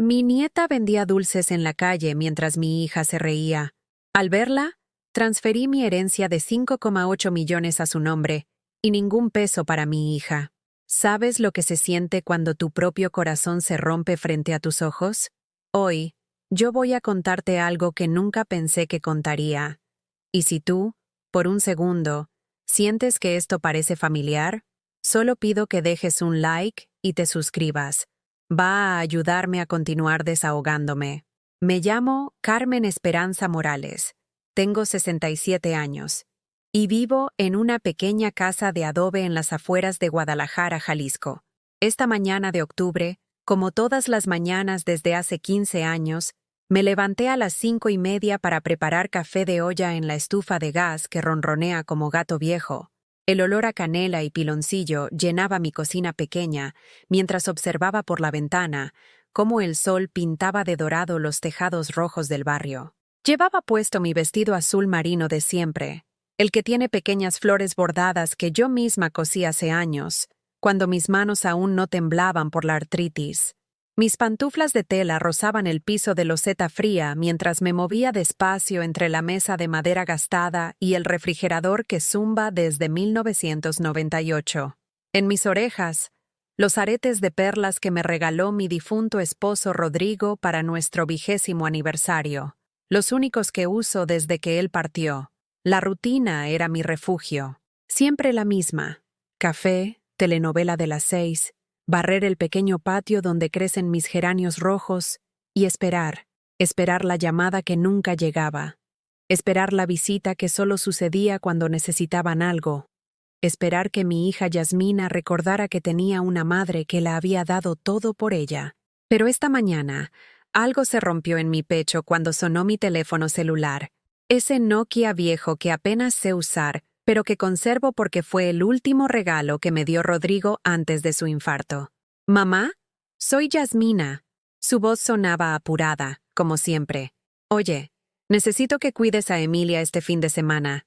Mi nieta vendía dulces en la calle mientras mi hija se reía. Al verla, transferí mi herencia de 5,8 millones a su nombre, y ningún peso para mi hija. ¿Sabes lo que se siente cuando tu propio corazón se rompe frente a tus ojos? Hoy, yo voy a contarte algo que nunca pensé que contaría. Y si tú, por un segundo, sientes que esto parece familiar, solo pido que dejes un like y te suscribas. Va a ayudarme a continuar desahogándome. Me llamo Carmen Esperanza Morales. Tengo 67 años. Y vivo en una pequeña casa de adobe en las afueras de Guadalajara, Jalisco. Esta mañana de octubre, como todas las mañanas desde hace 15 años, me levanté a las 5:30 para preparar café de olla en la estufa de gas que ronronea como gato viejo. El olor a canela y piloncillo llenaba mi cocina pequeña mientras observaba por la ventana cómo el sol pintaba de dorado los tejados rojos del barrio. Llevaba puesto mi vestido azul marino de siempre, el que tiene pequeñas flores bordadas que yo misma cosí hace años, cuando mis manos aún no temblaban por la artritis. Mis pantuflas de tela rozaban el piso de loseta fría mientras me movía despacio entre la mesa de madera gastada y el refrigerador que zumba desde 1998. En mis orejas, los aretes de perlas que me regaló mi difunto esposo Rodrigo para nuestro 20º aniversario, los únicos que uso desde que él partió. La rutina era mi refugio, siempre la misma: café, telenovela de las 6, barrer el pequeño patio donde crecen mis geranios rojos y esperar la llamada que nunca llegaba, esperar la visita que solo sucedía cuando necesitaban algo, esperar que mi hija Yasmina recordara que tenía una madre que la había dado todo por ella. Pero esta mañana, algo se rompió en mi pecho cuando sonó mi teléfono celular, ese Nokia viejo que apenas sé usar, pero que conservo porque fue el último regalo que me dio Rodrigo antes de su infarto. «Mamá, soy Yasmina». Su voz sonaba apurada, como siempre. «Oye, necesito que cuides a Emilia este fin de semana.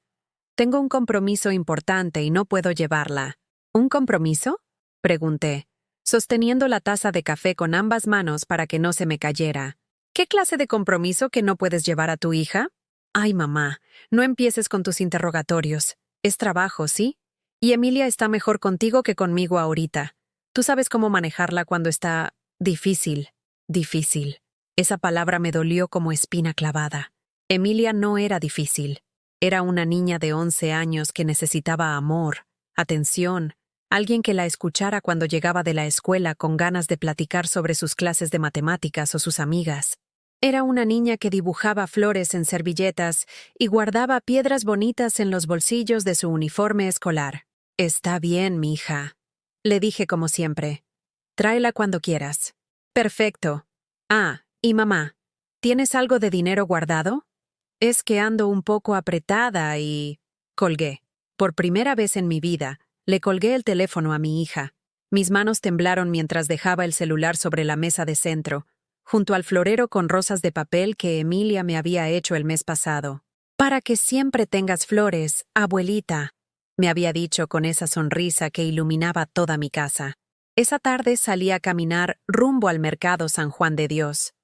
Tengo un compromiso importante y no puedo llevarla». «¿Un compromiso?», pregunté, sosteniendo la taza de café con ambas manos para que no se me cayera. «¿Qué clase de compromiso que no puedes llevar a tu hija?». «Ay, mamá, no empieces con tus interrogatorios. Es trabajo, ¿sí? Y Emilia está mejor contigo que conmigo ahorita. Tú sabes cómo manejarla cuando está difícil». Difícil. Esa palabra me dolió como espina clavada. Emilia no era difícil. Era una niña de 11 años que necesitaba amor, atención, alguien que la escuchara cuando llegaba de la escuela con ganas de platicar sobre sus clases de matemáticas o sus amigas. Era una niña que dibujaba flores en servilletas y guardaba piedras bonitas en los bolsillos de su uniforme escolar. «Está bien, mi hija», le dije como siempre. «Tráela cuando quieras». «Perfecto. Ah, y mamá, ¿tienes algo de dinero guardado?». «Es que ando un poco apretada y...». Colgué. Por primera vez en mi vida, le colgué el teléfono a mi hija. Mis manos temblaron mientras dejaba el celular sobre la mesa de centro, junto al florero con rosas de papel que Emilia me había hecho el mes pasado. «Para que siempre tengas flores, abuelita», me había dicho con esa sonrisa que iluminaba toda mi casa. Esa tarde salí a caminar rumbo al mercado San Juan de Dios.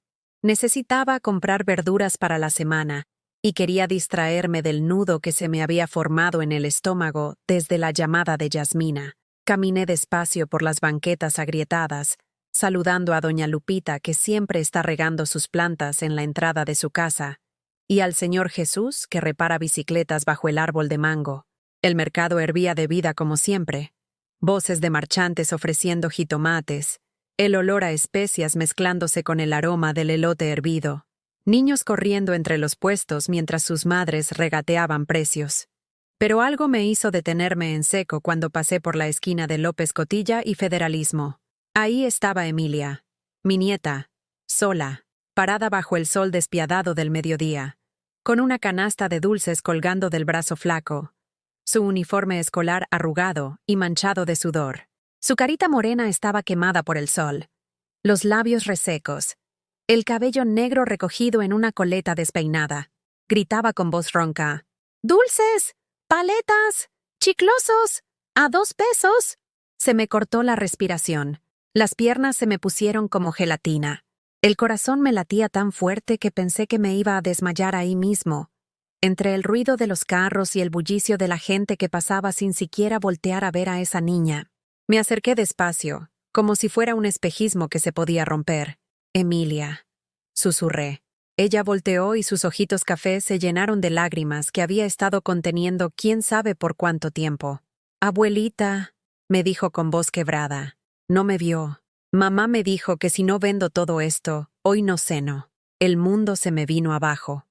Necesitaba comprar verduras para la semana y quería distraerme del nudo que se me había formado en el estómago desde la llamada de Yasmina. Caminé despacio por las banquetas agrietadas, saludando a doña Lupita, que siempre está regando sus plantas en la entrada de su casa, y al señor Jesús, que repara bicicletas bajo el árbol de mango. El mercado hervía de vida como siempre. Voces de marchantes ofreciendo jitomates, el olor a especias mezclándose con el aroma del elote hervido. Niños corriendo entre los puestos mientras sus madres regateaban precios. Pero algo me hizo detenerme en seco cuando pasé por la esquina de López Cotilla y Federalismo. Ahí estaba Emilia, mi nieta, sola, parada bajo el sol despiadado del mediodía, con una canasta de dulces colgando del brazo flaco, su uniforme escolar arrugado y manchado de sudor. Su carita morena estaba quemada por el sol, los labios resecos, el cabello negro recogido en una coleta despeinada. Gritaba con voz ronca: «¡Dulces! ¡Paletas! ¡Chiclosos! ¡A 2 pesos!». Se me cortó la respiración. Las piernas se me pusieron como gelatina. El corazón me latía tan fuerte que pensé que me iba a desmayar ahí mismo, entre el ruido de los carros y el bullicio de la gente que pasaba sin siquiera voltear a ver a esa niña. Me acerqué despacio, como si fuera un espejismo que se podía romper. «Emilia», susurré. Ella volteó y sus ojitos cafés se llenaron de lágrimas que había estado conteniendo quién sabe por cuánto tiempo. «Abuelita», me dijo con voz quebrada. No me vio. Mamá me dijo que si no vendo todo esto, hoy no ceno. El mundo se me vino abajo.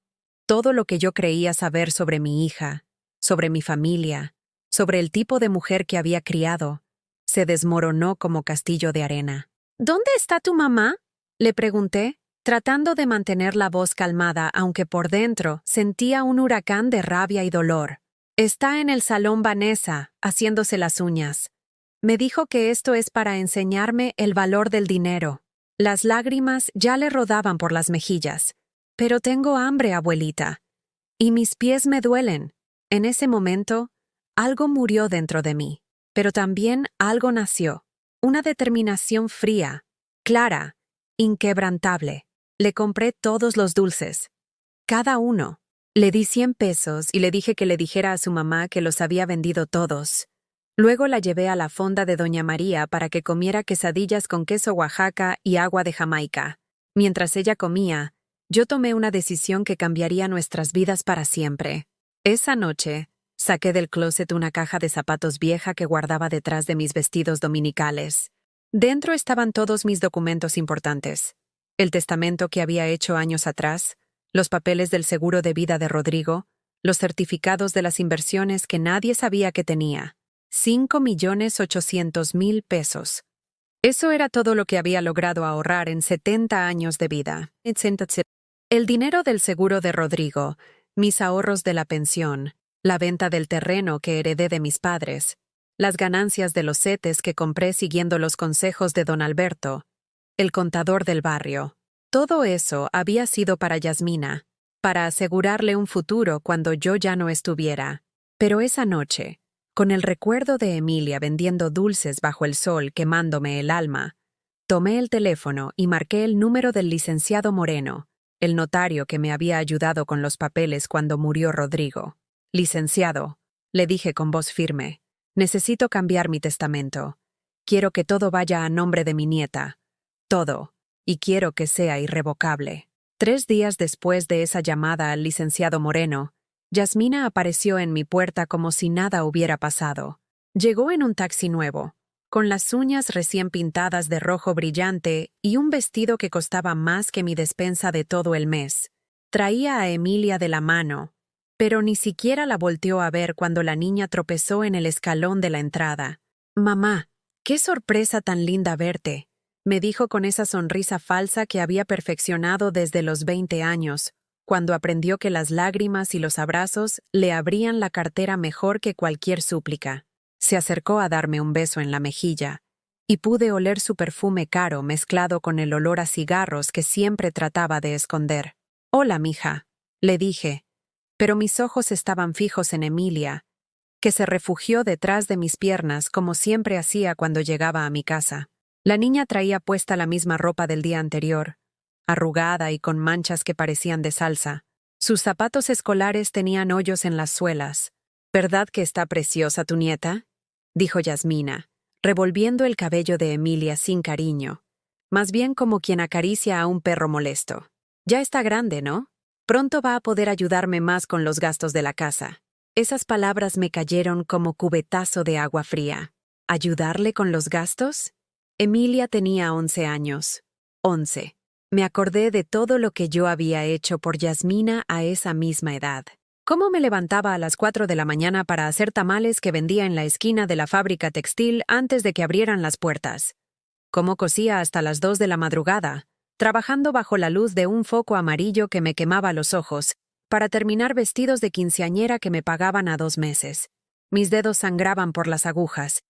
Todo lo que yo creía saber sobre mi hija, sobre mi familia, sobre el tipo de mujer que había criado, se desmoronó como castillo de arena. «¿Dónde está tu mamá?», le pregunté, tratando de mantener la voz calmada, aunque por dentro sentía un huracán de rabia y dolor. «Está en el salón Vanessa, haciéndose las uñas. Me dijo que esto es para enseñarme el valor del dinero». Las lágrimas ya le rodaban por las mejillas. «Pero tengo hambre, abuelita. Y mis pies me duelen». En ese momento, algo murió dentro de mí. Pero también algo nació. Una determinación fría, clara, inquebrantable. Le compré todos los dulces. Cada uno. Le di 100 pesos y le dije que le dijera a su mamá que los había vendido todos. Luego la llevé a la fonda de Doña María para que comiera quesadillas con queso Oaxaca y agua de Jamaica. Mientras ella comía, yo tomé una decisión que cambiaría nuestras vidas para siempre. Esa noche, saqué del closet una caja de zapatos vieja que guardaba detrás de mis vestidos dominicales. Dentro estaban todos mis documentos importantes. El testamento que había hecho años atrás, los papeles del seguro de vida de Rodrigo, los certificados de las inversiones que nadie sabía que tenía. 5.800.000 pesos. Eso era todo lo que había logrado ahorrar en 70 años de vida. El dinero del seguro de Rodrigo, mis ahorros de la pensión, la venta del terreno que heredé de mis padres, las ganancias de los setes que compré siguiendo los consejos de don Alberto, el contador del barrio. Todo eso había sido para Yasmina, para asegurarle un futuro cuando yo ya no estuviera. Pero esa noche, con el recuerdo de Emilia vendiendo dulces bajo el sol quemándome el alma, tomé el teléfono y marqué el número del licenciado Moreno, el notario que me había ayudado con los papeles cuando murió Rodrigo. «Licenciado», le dije con voz firme, «necesito cambiar mi testamento. Quiero que todo vaya a nombre de mi nieta. Todo. Y quiero que sea irrevocable». 3 días después de esa llamada al licenciado Moreno, Yasmina apareció en mi puerta como si nada hubiera pasado. Llegó en un taxi nuevo, con las uñas recién pintadas de rojo brillante y un vestido que costaba más que mi despensa de todo el mes. Traía a Emilia de la mano, pero ni siquiera la volteó a ver cuando la niña tropezó en el escalón de la entrada. «Mamá, qué sorpresa tan linda verte», me dijo con esa sonrisa falsa que había perfeccionado desde los 20 años, cuando aprendió que las lágrimas y los abrazos le abrían la cartera mejor que cualquier súplica. Se acercó a darme un beso en la mejilla, y pude oler su perfume caro mezclado con el olor a cigarros que siempre trataba de esconder. «Hola, mija», le dije, pero mis ojos estaban fijos en Emilia, que se refugió detrás de mis piernas como siempre hacía cuando llegaba a mi casa. La niña traía puesta la misma ropa del día anterior, arrugada y con manchas que parecían de salsa. Sus zapatos escolares tenían hoyos en las suelas. «¿Verdad que está preciosa tu nieta?», dijo Yasmina, revolviendo el cabello de Emilia sin cariño, más bien como quien acaricia a un perro molesto. «Ya está grande, ¿no? Pronto va a poder ayudarme más con los gastos de la casa». Esas palabras me cayeron como cubetazo de agua fría. ¿Ayudarle con los gastos? Emilia tenía 11 años. 11. Me acordé de todo lo que yo había hecho por Yasmina a esa misma edad. Cómo me levantaba a las 4 de la mañana para hacer tamales que vendía en la esquina de la fábrica textil antes de que abrieran las puertas. Cómo cosía hasta las 2 de la madrugada, trabajando bajo la luz de un foco amarillo que me quemaba los ojos, para terminar vestidos de quinceañera que me pagaban a 2 meses. Mis dedos sangraban por las agujas.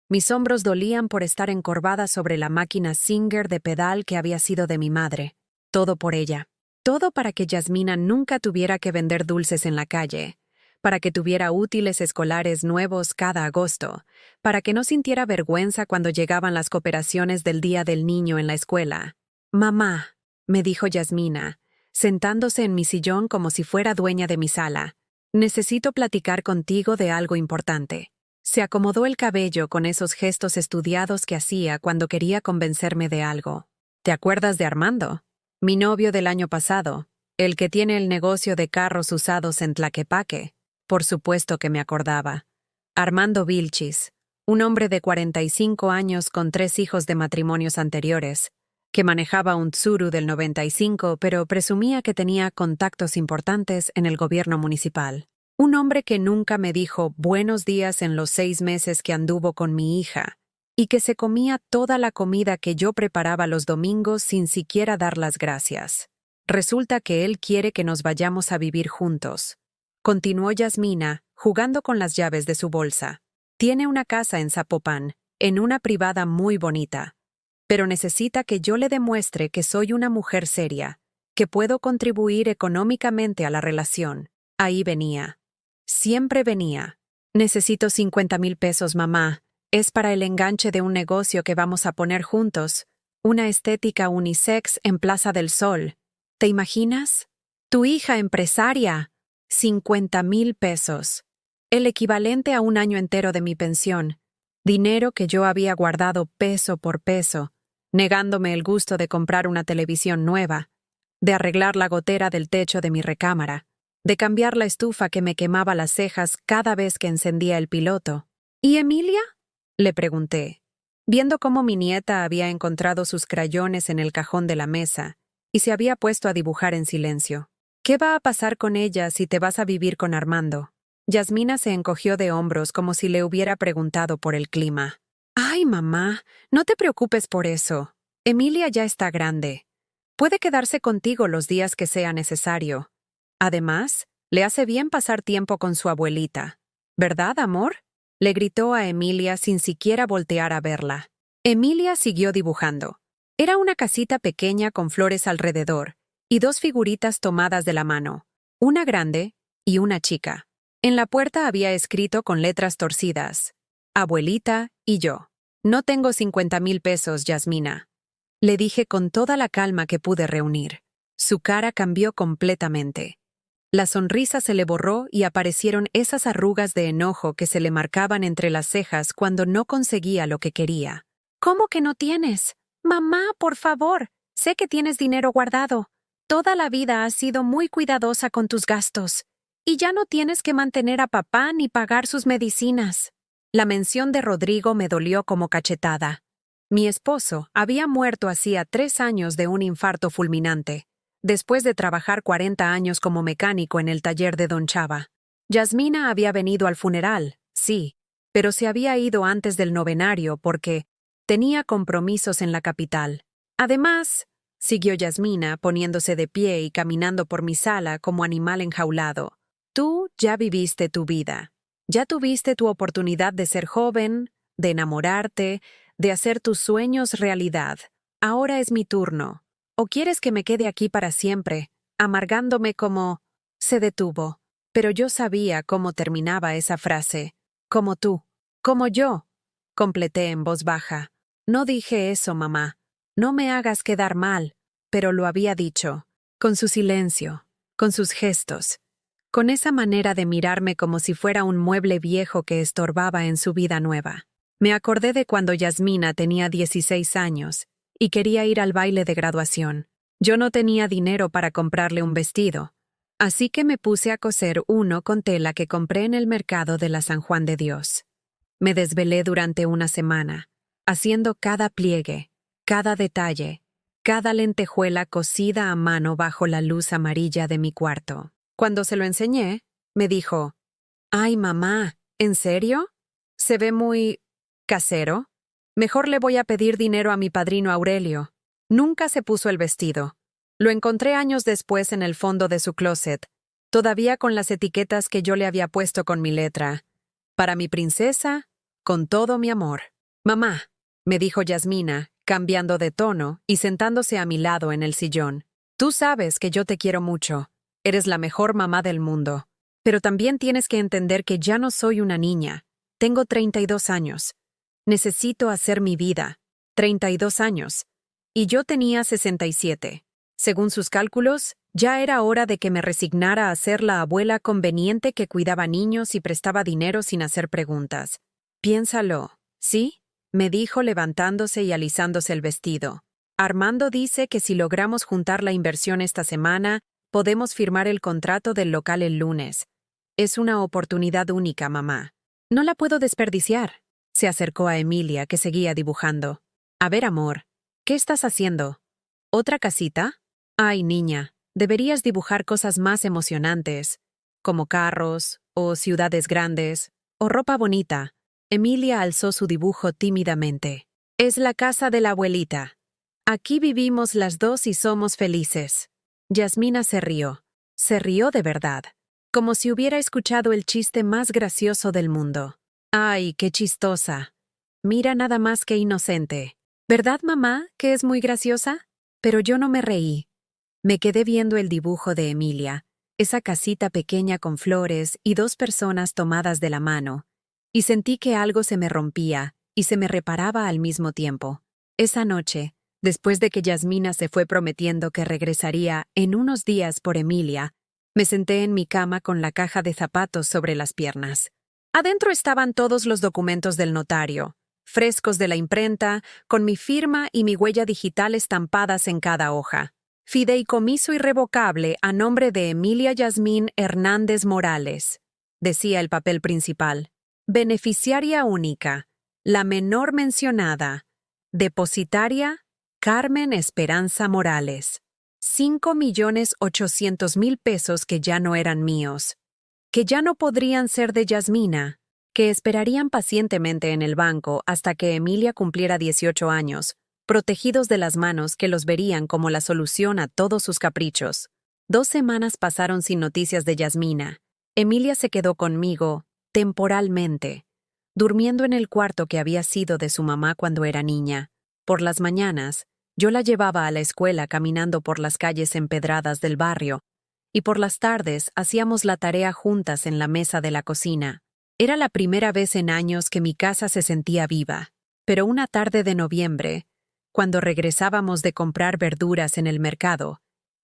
Mis hombros dolían por estar encorvada sobre la máquina Singer de pedal que había sido de mi madre. Todo por ella. Todo para que Yasmina nunca tuviera que vender dulces en la calle, para que tuviera útiles escolares nuevos cada agosto, para que no sintiera vergüenza cuando llegaban las cooperaciones del Día del Niño en la escuela. «Mamá», me dijo Yasmina, sentándose en mi sillón como si fuera dueña de mi sala. Necesito platicar contigo de algo importante. Se acomodó el cabello con esos gestos estudiados que hacía cuando quería convencerme de algo. ¿Te acuerdas de Armando? Mi novio del año pasado, el que tiene el negocio de carros usados en Tlaquepaque. Por supuesto que me acordaba. Armando Vilchis, un hombre de 45 años con 3 hijos de matrimonios anteriores, que manejaba un Tsuru del 95, pero presumía que tenía contactos importantes en el gobierno municipal. Un hombre que nunca me dijo buenos días en los 6 meses que anduvo con mi hija, y que se comía toda la comida que yo preparaba los domingos sin siquiera dar las gracias. Resulta que él quiere que nos vayamos a vivir juntos. Continuó Yasmina, jugando con las llaves de su bolsa. Tiene una casa en Zapopan, en una privada muy bonita. Pero necesita que yo le demuestre que soy una mujer seria, que puedo contribuir económicamente a la relación. Ahí venía. Siempre venía. Necesito 50,000 pesos, mamá. Es para el enganche de un negocio que vamos a poner juntos. Una estética unisex en Plaza del Sol. ¿Te imaginas? Tu hija empresaria. 50,000 pesos. El equivalente a un año entero de mi pensión. Dinero que yo había guardado peso por peso, negándome el gusto de comprar una televisión nueva, de arreglar la gotera del techo de mi recámara, de cambiar la estufa que me quemaba las cejas cada vez que encendía el piloto. ¿Y Emilia? Le pregunté, viendo cómo mi nieta había encontrado sus crayones en el cajón de la mesa y se había puesto a dibujar en silencio. ¿Qué va a pasar con ella si te vas a vivir con Armando? Yasmina se encogió de hombros como si le hubiera preguntado por el clima. Ay, mamá, no te preocupes por eso. Emilia ya está grande. Puede quedarse contigo los días que sea necesario. Además, le hace bien pasar tiempo con su abuelita. ¿Verdad, amor? Le gritó a Emilia sin siquiera voltear a verla. Emilia siguió dibujando. Era una casita pequeña con flores alrededor y 2 figuritas tomadas de la mano, una grande y una chica. En la puerta había escrito con letras torcidas: Abuelita y yo. No tengo 50,000 pesos, Yasmina. Le dije con toda la calma que pude reunir. Su cara cambió completamente. La sonrisa se le borró y aparecieron esas arrugas de enojo que se le marcaban entre las cejas cuando no conseguía lo que quería. ¿Cómo que no tienes? Mamá, por favor. Sé que tienes dinero guardado. Toda la vida has sido muy cuidadosa con tus gastos. Y ya no tienes que mantener a papá ni pagar sus medicinas. La mención de Rodrigo me dolió como cachetada. Mi esposo había muerto hacía 3 años de un infarto fulminante, después de trabajar 40 años como mecánico en el taller de Don Chava. Yasmina había venido al funeral, sí, pero se había ido antes del novenario porque tenía compromisos en la capital. Además, siguió Yasmina, poniéndose de pie y caminando por mi sala como animal enjaulado, tú ya viviste tu vida. Ya tuviste tu oportunidad de ser joven, de enamorarte, de hacer tus sueños realidad. Ahora es mi turno. ¿O quieres que me quede aquí para siempre, amargándome como...? Se detuvo, pero yo sabía cómo terminaba esa frase. Como tú, como yo, completé en voz baja. No dije eso, mamá. No me hagas quedar mal, pero lo había dicho. Con su silencio, con sus gestos, con esa manera de mirarme como si fuera un mueble viejo que estorbaba en su vida nueva. Me acordé de cuando Yasmina tenía 16 años y quería ir al baile de graduación. Yo no tenía dinero para comprarle un vestido, así que me puse a coser uno con tela que compré en el mercado de la San Juan de Dios. Me desvelé durante una semana, haciendo cada pliegue, cada detalle, cada lentejuela cosida a mano bajo la luz amarilla de mi cuarto. Cuando se lo enseñé, me dijo: «Ay, mamá, ¿en serio? Se ve muy... casero. Mejor le voy a pedir dinero a mi padrino Aurelio». Nunca se puso el vestido. Lo encontré años después en el fondo de su closet, todavía con las etiquetas que yo le había puesto con mi letra. Para mi princesa, con todo mi amor. «Mamá», me dijo Yasmina, cambiando de tono y sentándose a mi lado en el sillón. «Tú sabes que yo te quiero mucho. Eres la mejor mamá del mundo. Pero también tienes que entender que ya no soy una niña. Tengo 32 años. Necesito hacer mi vida. 32 años. Y yo tenía 67. Según sus cálculos, ya era hora de que me resignara a ser la abuela conveniente que cuidaba niños y prestaba dinero sin hacer preguntas. Piénsalo, ¿sí? Me dijo levantándose y alisándose el vestido. Armando dice que si logramos juntar la inversión esta semana, podemos firmar el contrato del local el lunes. Es una oportunidad única, mamá. No la puedo desperdiciar. Se acercó a Emilia, que seguía dibujando. A ver, amor, ¿qué estás haciendo? ¿Otra casita? Ay, niña, deberías dibujar cosas más emocionantes, como carros, o ciudades grandes, o ropa bonita. Emilia alzó su dibujo tímidamente. Es la casa de la abuelita. Aquí vivimos las dos y somos felices. Yasmina se rió. Se rió de verdad, como si hubiera escuchado el chiste más gracioso del mundo. ¡Ay, qué chistosa! Mira nada más que inocente. ¿Verdad, mamá, que es muy graciosa? Pero yo no me reí. Me quedé viendo el dibujo de Emilia, esa casita pequeña con flores y dos personas tomadas de la mano, y sentí que algo se me rompía y se me reparaba al mismo tiempo. Esa noche, después de que Yasmina se fue prometiendo que regresaría en unos días por Emilia, me senté en mi cama con la caja de zapatos sobre las piernas. Adentro estaban todos los documentos del notario, frescos de la imprenta, con mi firma y mi huella digital estampadas en cada hoja. Fideicomiso irrevocable a nombre de Emilia Yasmín Hernández Morales, decía el papel principal. Beneficiaria única, la menor mencionada. Depositaria, Carmen Esperanza Morales. 5.800.000 pesos que ya no eran míos, que ya no podrían ser de Yasmina, que esperarían pacientemente en el banco hasta que Emilia cumpliera 18 años, protegidos de las manos que los verían como la solución a todos sus caprichos. 2 semanas pasaron sin noticias de Yasmina. Emilia se quedó conmigo, temporalmente, durmiendo en el cuarto que había sido de su mamá cuando era niña. Por las mañanas, yo la llevaba a la escuela caminando por las calles empedradas del barrio, y por las tardes hacíamos la tarea juntas en la mesa de la cocina. Era la primera vez en años que mi casa se sentía viva, pero una tarde de noviembre, cuando regresábamos de comprar verduras en el mercado,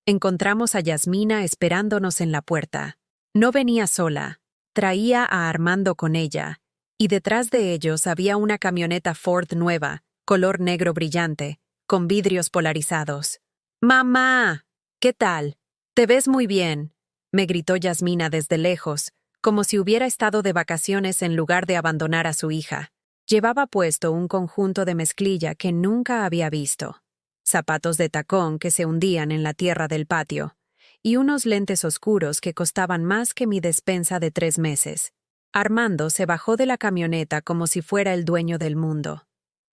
encontramos a Yasmina esperándonos en la puerta. No venía sola, traía a Armando con ella, y detrás de ellos había una camioneta Ford nueva, color negro brillante, con vidrios polarizados. ¡Mamá! ¿Qué tal? Te ves muy bien, me gritó Yasmina desde lejos, como si hubiera estado de vacaciones en lugar de abandonar a su hija. Llevaba puesto un conjunto de mezclilla que nunca había visto, zapatos de tacón que se hundían en la tierra del patio, y unos lentes oscuros que costaban más que mi despensa de 3 meses. Armando se bajó de la camioneta como si fuera el dueño del mundo.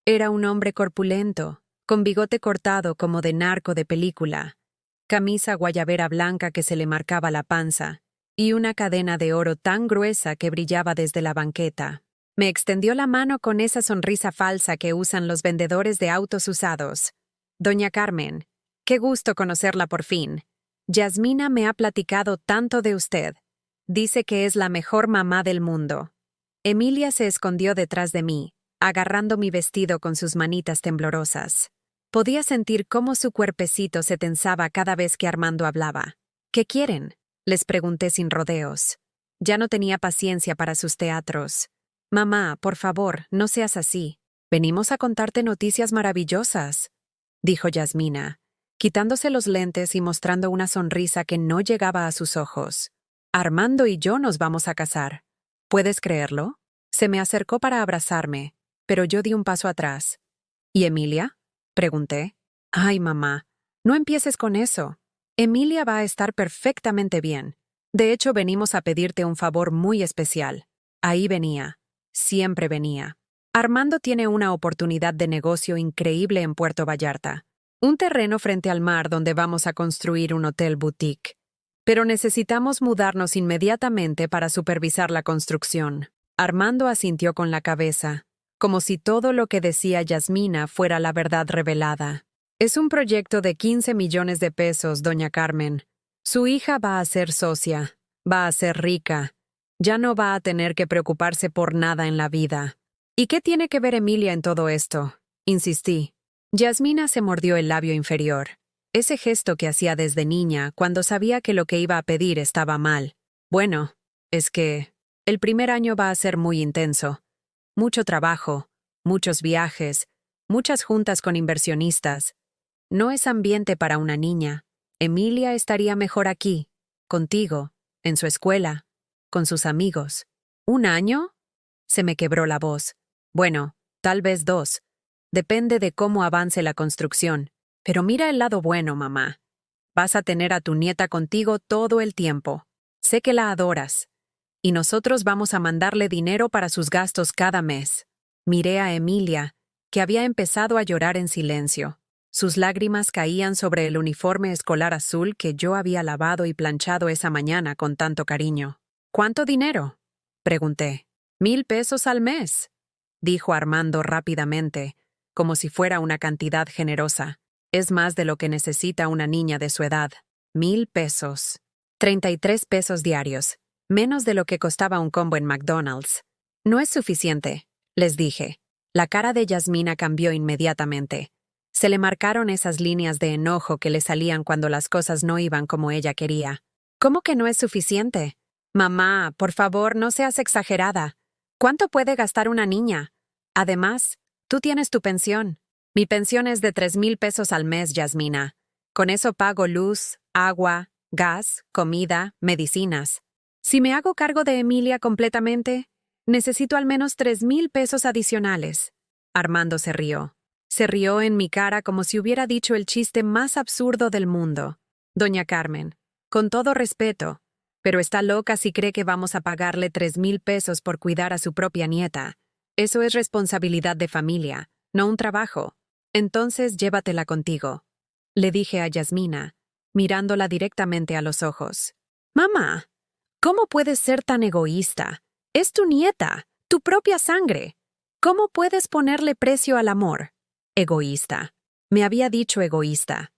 Era un hombre corpulento, con bigote cortado como de narco de película, camisa guayabera blanca que se le marcaba la panza, y una cadena de oro tan gruesa que brillaba desde la banqueta. Me extendió la mano con esa sonrisa falsa que usan los vendedores de autos usados. Doña Carmen, qué gusto conocerla por fin. Yasmina me ha platicado tanto de usted. Dice que es la mejor mamá del mundo. Emilia se escondió detrás de mí, agarrando mi vestido con sus manitas temblorosas. Podía sentir cómo su cuerpecito se tensaba cada vez que Armando hablaba. ¿Qué quieren?, les pregunté sin rodeos. Ya no tenía paciencia para sus teatros. Mamá, por favor, no seas así. Venimos a contarte noticias maravillosas, dijo Yasmina, quitándose los lentes y mostrando una sonrisa que no llegaba a sus ojos. Armando y yo nos vamos a casar. ¿Puedes creerlo? Se me acercó para abrazarme, pero yo di un paso atrás. ¿Y Emilia?, pregunté. Ay, mamá, no empieces con eso. Emilia va a estar perfectamente bien. De hecho, venimos a pedirte un favor muy especial. Ahí venía. Siempre venía. Armando tiene una oportunidad de negocio increíble en Puerto Vallarta. Un terreno frente al mar donde vamos a construir un hotel boutique. Pero necesitamos mudarnos inmediatamente para supervisar la construcción. Armando asintió con la cabeza, como si todo lo que decía Yasmina fuera la verdad revelada. Es un proyecto de 15 millones de pesos, doña Carmen. Su hija va a ser socia, va a ser rica. Ya no va a tener que preocuparse por nada en la vida. ¿Y qué tiene que ver Emilia en todo esto?, insistí. Yasmina se mordió el labio inferior. Ese gesto que hacía desde niña cuando sabía que lo que iba a pedir estaba mal. Bueno, es que el primer año va a ser muy intenso. Mucho trabajo, muchos viajes, muchas juntas con inversionistas. No es ambiente para una niña. Emilia estaría mejor aquí, contigo, en su escuela, con sus amigos. ¿Un año? Se me quebró la voz. Bueno, tal vez 2. Depende de cómo avance la construcción. Pero mira el lado bueno, mamá. Vas a tener a tu nieta contigo todo el tiempo. Sé que la adoras. Y nosotros vamos a mandarle dinero para sus gastos cada mes. Miré a Emilia, que había empezado a llorar en silencio. Sus lágrimas caían sobre el uniforme escolar azul que yo había lavado y planchado esa mañana con tanto cariño. ¿Cuánto dinero?, pregunté. 1,000 pesos al mes, dijo Armando rápidamente, como si fuera una cantidad generosa. Es más de lo que necesita una niña de su edad. 1,000 pesos. 33 pesos diarios. Menos de lo que costaba un combo en McDonald's. No es suficiente, les dije. La cara de Yasmina cambió inmediatamente. Se le marcaron esas líneas de enojo que le salían cuando las cosas no iban como ella quería. ¿Cómo que no es suficiente? Mamá, por favor, no seas exagerada. ¿Cuánto puede gastar una niña? Además, tú tienes tu pensión. Mi pensión es de 3,000 pesos al mes, Yasmina. Con eso pago luz, agua, gas, comida, medicinas. Si me hago cargo de Emilia completamente, necesito al menos 3,000 pesos adicionales. Armando se rió. Se rió en mi cara como si hubiera dicho el chiste más absurdo del mundo. Doña Carmen, con todo respeto, pero está loca si cree que vamos a pagarle 3,000 pesos por cuidar a su propia nieta. Eso es responsabilidad de familia, no un trabajo. Entonces llévatela contigo, le dije a Yasmina, mirándola directamente a los ojos. Mamá, ¿cómo puedes ser tan egoísta? Es tu nieta, tu propia sangre. ¿Cómo puedes ponerle precio al amor? Egoísta. Me había dicho egoísta.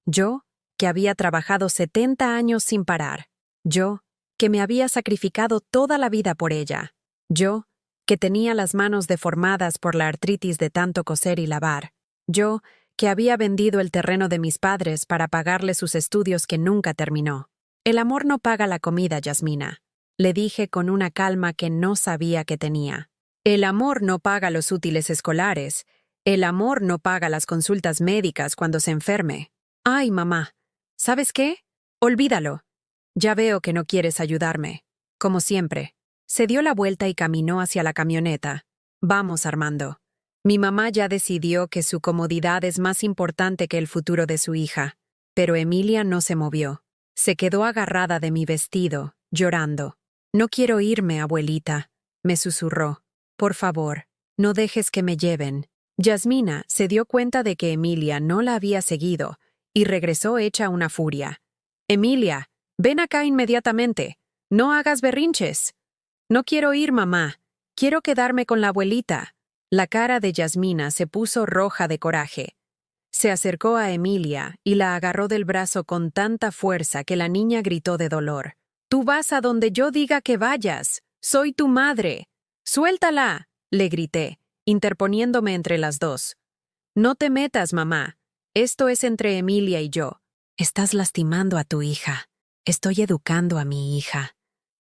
Yo, que había trabajado 70 años sin parar. Yo, que me había sacrificado toda la vida por ella. Yo, que tenía las manos deformadas por la artritis de tanto coser y lavar. Yo, que había vendido el terreno de mis padres para pagarle sus estudios que nunca terminó. El amor no paga la comida, Yasmina, le dije con una calma que no sabía que tenía. El amor no paga los útiles escolares. El amor no paga las consultas médicas cuando se enferme. Ay, mamá, ¿sabes qué? Olvídalo. Ya veo que no quieres ayudarme. Como siempre. Se dio la vuelta y caminó hacia la camioneta. Vamos, Armando. Mi mamá ya decidió que su comodidad es más importante que el futuro de su hija. Pero Emilia no se movió. Se quedó agarrada de mi vestido, llorando. No quiero irme, abuelita, me susurró. Por favor, no dejes que me lleven. Yasmina se dio cuenta de que Emilia no la había seguido y regresó hecha una furia. Emilia, ven acá inmediatamente. No hagas berrinches. No quiero ir, mamá. Quiero quedarme con la abuelita. La cara de Yasmina se puso roja de coraje. Se acercó a Emilia y la agarró del brazo con tanta fuerza que la niña gritó de dolor. Tú vas a donde yo diga que vayas. Soy tu madre. Suéltala, le grité, interponiéndome entre las dos. No te metas, mamá. Esto es entre Emilia y yo. Estás lastimando a tu hija. Estoy educando a mi hija.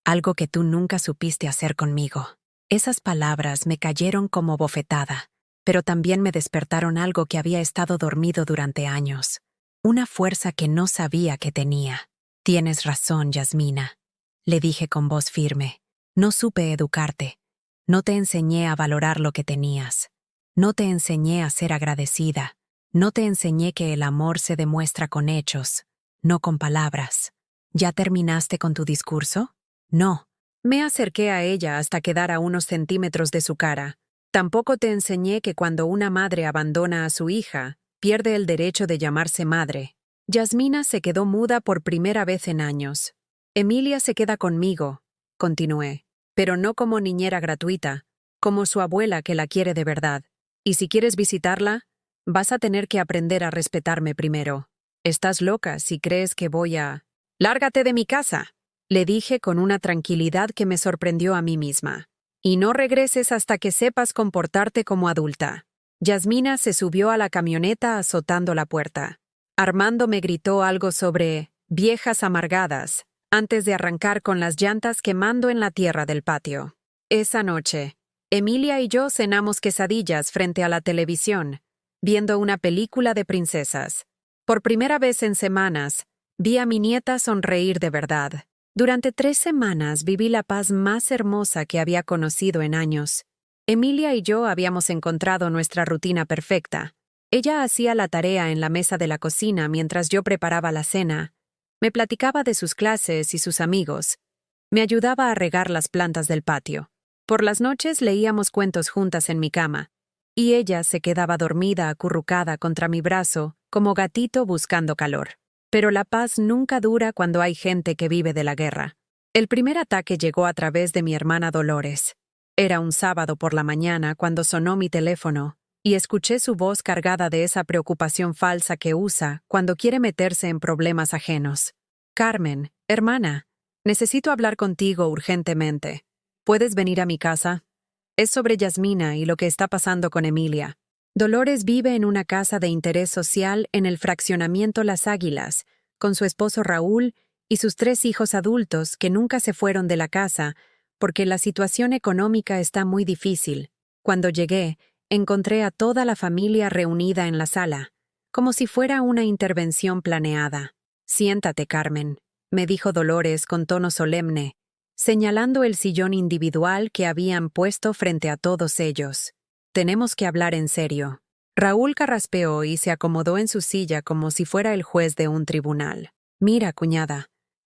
Algo que tú nunca supiste hacer conmigo. Esas palabras me cayeron como bofetada, pero también me despertaron algo que había estado dormido durante años. Una fuerza que no sabía que tenía. Tienes razón, Yasmina, le dije con voz firme. No supe educarte. No te enseñé a valorar lo que tenías. No te enseñé a ser agradecida. No te enseñé que el amor se demuestra con hechos, no con palabras. ¿Ya terminaste con tu discurso? No. Me acerqué a ella hasta quedar a unos centímetros de su cara. Tampoco te enseñé que cuando una madre abandona a su hija, pierde el derecho de llamarse madre. Yasmina se quedó muda por primera vez en años. Emilia se queda conmigo, continué, pero no como niñera gratuita, como su abuela que la quiere de verdad. Y si quieres visitarla, vas a tener que aprender a respetarme primero. Estás loca si crees que voy a... ¡Lárgate de mi casa!, le dije con una tranquilidad que me sorprendió a mí misma. Y no regreses hasta que sepas comportarte como adulta. Yasmina se subió a la camioneta azotando la puerta. Armando me gritó algo sobre viejas amargadas, antes de arrancar con las llantas quemando en la tierra del patio. Esa noche, Emilia y yo cenamos quesadillas frente a la televisión, viendo una película de princesas. Por primera vez en semanas, vi a mi nieta sonreír de verdad. Durante 3 semanas viví la paz más hermosa que había conocido en años. Emilia y yo habíamos encontrado nuestra rutina perfecta. Ella hacía la tarea en la mesa de la cocina mientras yo preparaba la cena. Me platicaba de sus clases y sus amigos. Me ayudaba a regar las plantas del patio. Por las noches leíamos cuentos juntas en mi cama, y ella se quedaba dormida acurrucada contra mi brazo, como gatito buscando calor. Pero la paz nunca dura cuando hay gente que vive de la guerra. El primer ataque llegó a través de mi hermana Dolores. Era un sábado por la mañana cuando sonó mi teléfono, y escuché su voz cargada de esa preocupación falsa que usa cuando quiere meterse en problemas ajenos. Carmen, hermana, necesito hablar contigo urgentemente. ¿Puedes venir a mi casa? Es sobre Yasmina y lo que está pasando con Emilia. Dolores vive en una casa de interés social en el fraccionamiento Las Águilas, con su esposo Raúl y sus 3 hijos adultos que nunca se fueron de la casa porque la situación económica está muy difícil. Cuando llegué, encontré a toda la familia reunida en la sala, como si fuera una intervención planeada. «Siéntate, Carmen», me dijo Dolores con tono solemne, señalando el sillón individual que habían puesto frente a todos ellos. «Tenemos que hablar en serio». Raúl carraspeó y se acomodó en su silla como si fuera el juez de un tribunal. «Mira, cuñada,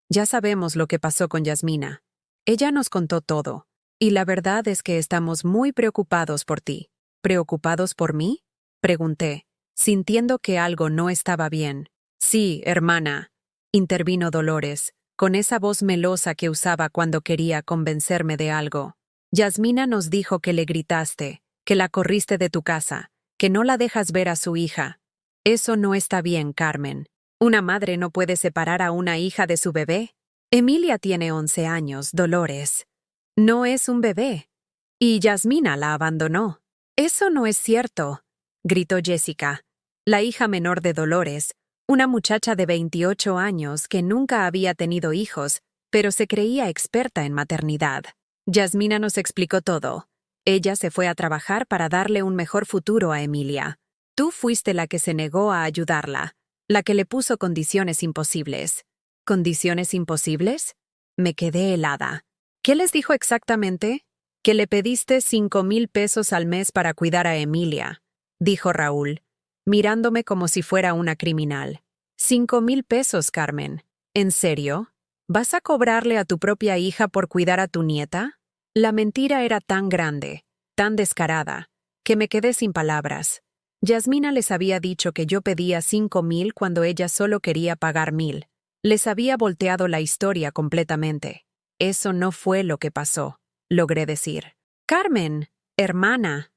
ya sabemos lo que pasó con Yasmina. Ella nos contó todo, y la verdad es que estamos muy preocupados por ti». «¿Preocupados por mí?», pregunté, sintiendo que algo no estaba bien. «Sí, hermana», intervino Dolores, con esa voz melosa que usaba cuando quería convencerme de algo. «Yasmina nos dijo que le gritaste, que la corriste de tu casa, que no la dejas ver a su hija. Eso no está bien, Carmen. Una madre no puede separar a una hija de su bebé. Emilia tiene 11 años, Dolores. No es un bebé. Y Yasmina la abandonó». «Eso no es cierto», gritó Jessica, la hija menor de Dolores, una muchacha de 28 años que nunca había tenido hijos, pero se creía experta en maternidad. «Yasmina nos explicó todo. Ella se fue a trabajar para darle un mejor futuro a Emilia. Tú fuiste la que se negó a ayudarla, la que le puso condiciones imposibles». «¿Condiciones imposibles?», me quedé helada. «¿Qué les dijo exactamente?». «Que le pediste 5,000 pesos al mes para cuidar a Emilia», dijo Raúl, mirándome como si fuera una criminal. «5,000 pesos, Carmen. ¿En serio? ¿Vas a cobrarle a tu propia hija por cuidar a tu nieta?». La mentira era tan grande, tan descarada, que me quedé sin palabras. Yasmina les había dicho que yo pedía 5,000 cuando ella solo quería pagar 1,000. Les había volteado la historia completamente. Eso no fue lo que pasó, logré decir. «Carmen, hermana».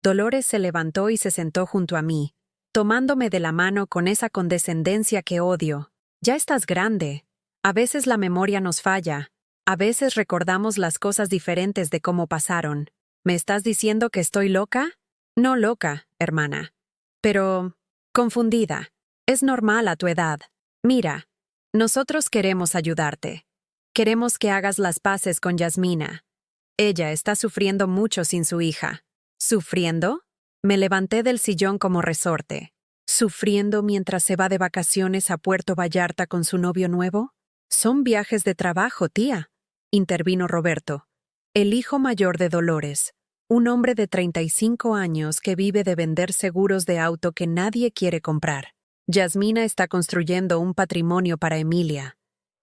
Dolores se levantó y se sentó junto a mí, tomándome de la mano con esa condescendencia que odio. «Ya estás grande. A veces la memoria nos falla. A veces recordamos las cosas diferentes de cómo pasaron. ¿Me estás diciendo que estoy loca?». «No loca, hermana. Pero confundida. Es normal a tu edad. Mira, nosotros queremos ayudarte. Queremos que hagas las paces con Yasmina. Ella está sufriendo mucho sin su hija». «¿Sufriendo?». Me levanté del sillón como resorte. «¿Sufriendo mientras se va de vacaciones a Puerto Vallarta con su novio nuevo?». «Son viajes de trabajo, tía», intervino Roberto, el hijo mayor de Dolores, un hombre de 35 años que vive de vender seguros de auto que nadie quiere comprar. «Yasmina está construyendo un patrimonio para Emilia.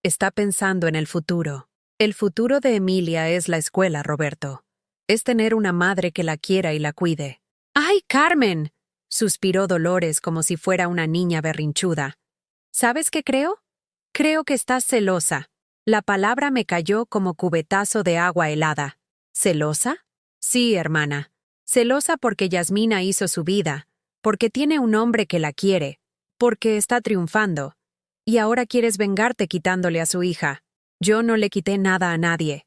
Está pensando en el futuro. El futuro de Emilia es la escuela, Roberto. Es tener una madre que la quiera y la cuide». «¡Ay, Carmen!», suspiró Dolores como si fuera una niña berrinchuda. «¿Sabes qué creo? Creo que estás celosa». La palabra me cayó como cubetazo de agua helada. ¿Celosa? Sí, hermana. Celosa porque Yasmina hizo su vida, porque tiene un hombre que la quiere, porque está triunfando. Y ahora quieres vengarte quitándole a su hija. Yo no le quité nada a nadie.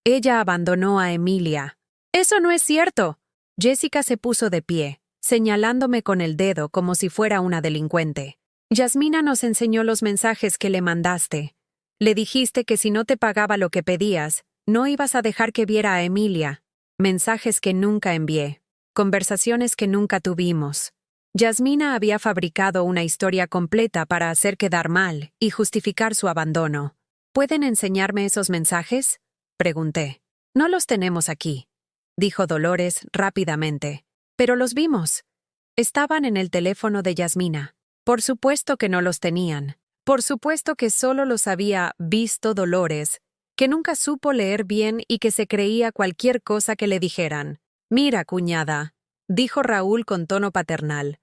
Ella abandonó a Emilia». «Eso no es cierto». Jessica se puso de pie, señalándome con el dedo como si fuera una delincuente. Yasmina nos enseñó los mensajes que le mandaste. Le dijiste que si no te pagaba lo que pedías, no ibas a dejar que viera a Emilia. Mensajes que nunca envié. Conversaciones que nunca tuvimos. Yasmina había fabricado una historia completa para hacer quedar mal y justificar su abandono. ¿Pueden enseñarme esos mensajes?, pregunté. No los tenemos aquí, dijo Dolores rápidamente. Pero los vimos. Estaban en el teléfono de Yasmina. Por supuesto que no los tenían. Por supuesto que solo los había visto Dolores, que nunca supo leer bien y que se creía cualquier cosa que le dijeran. Mira, cuñada, dijo Raúl con tono paternal.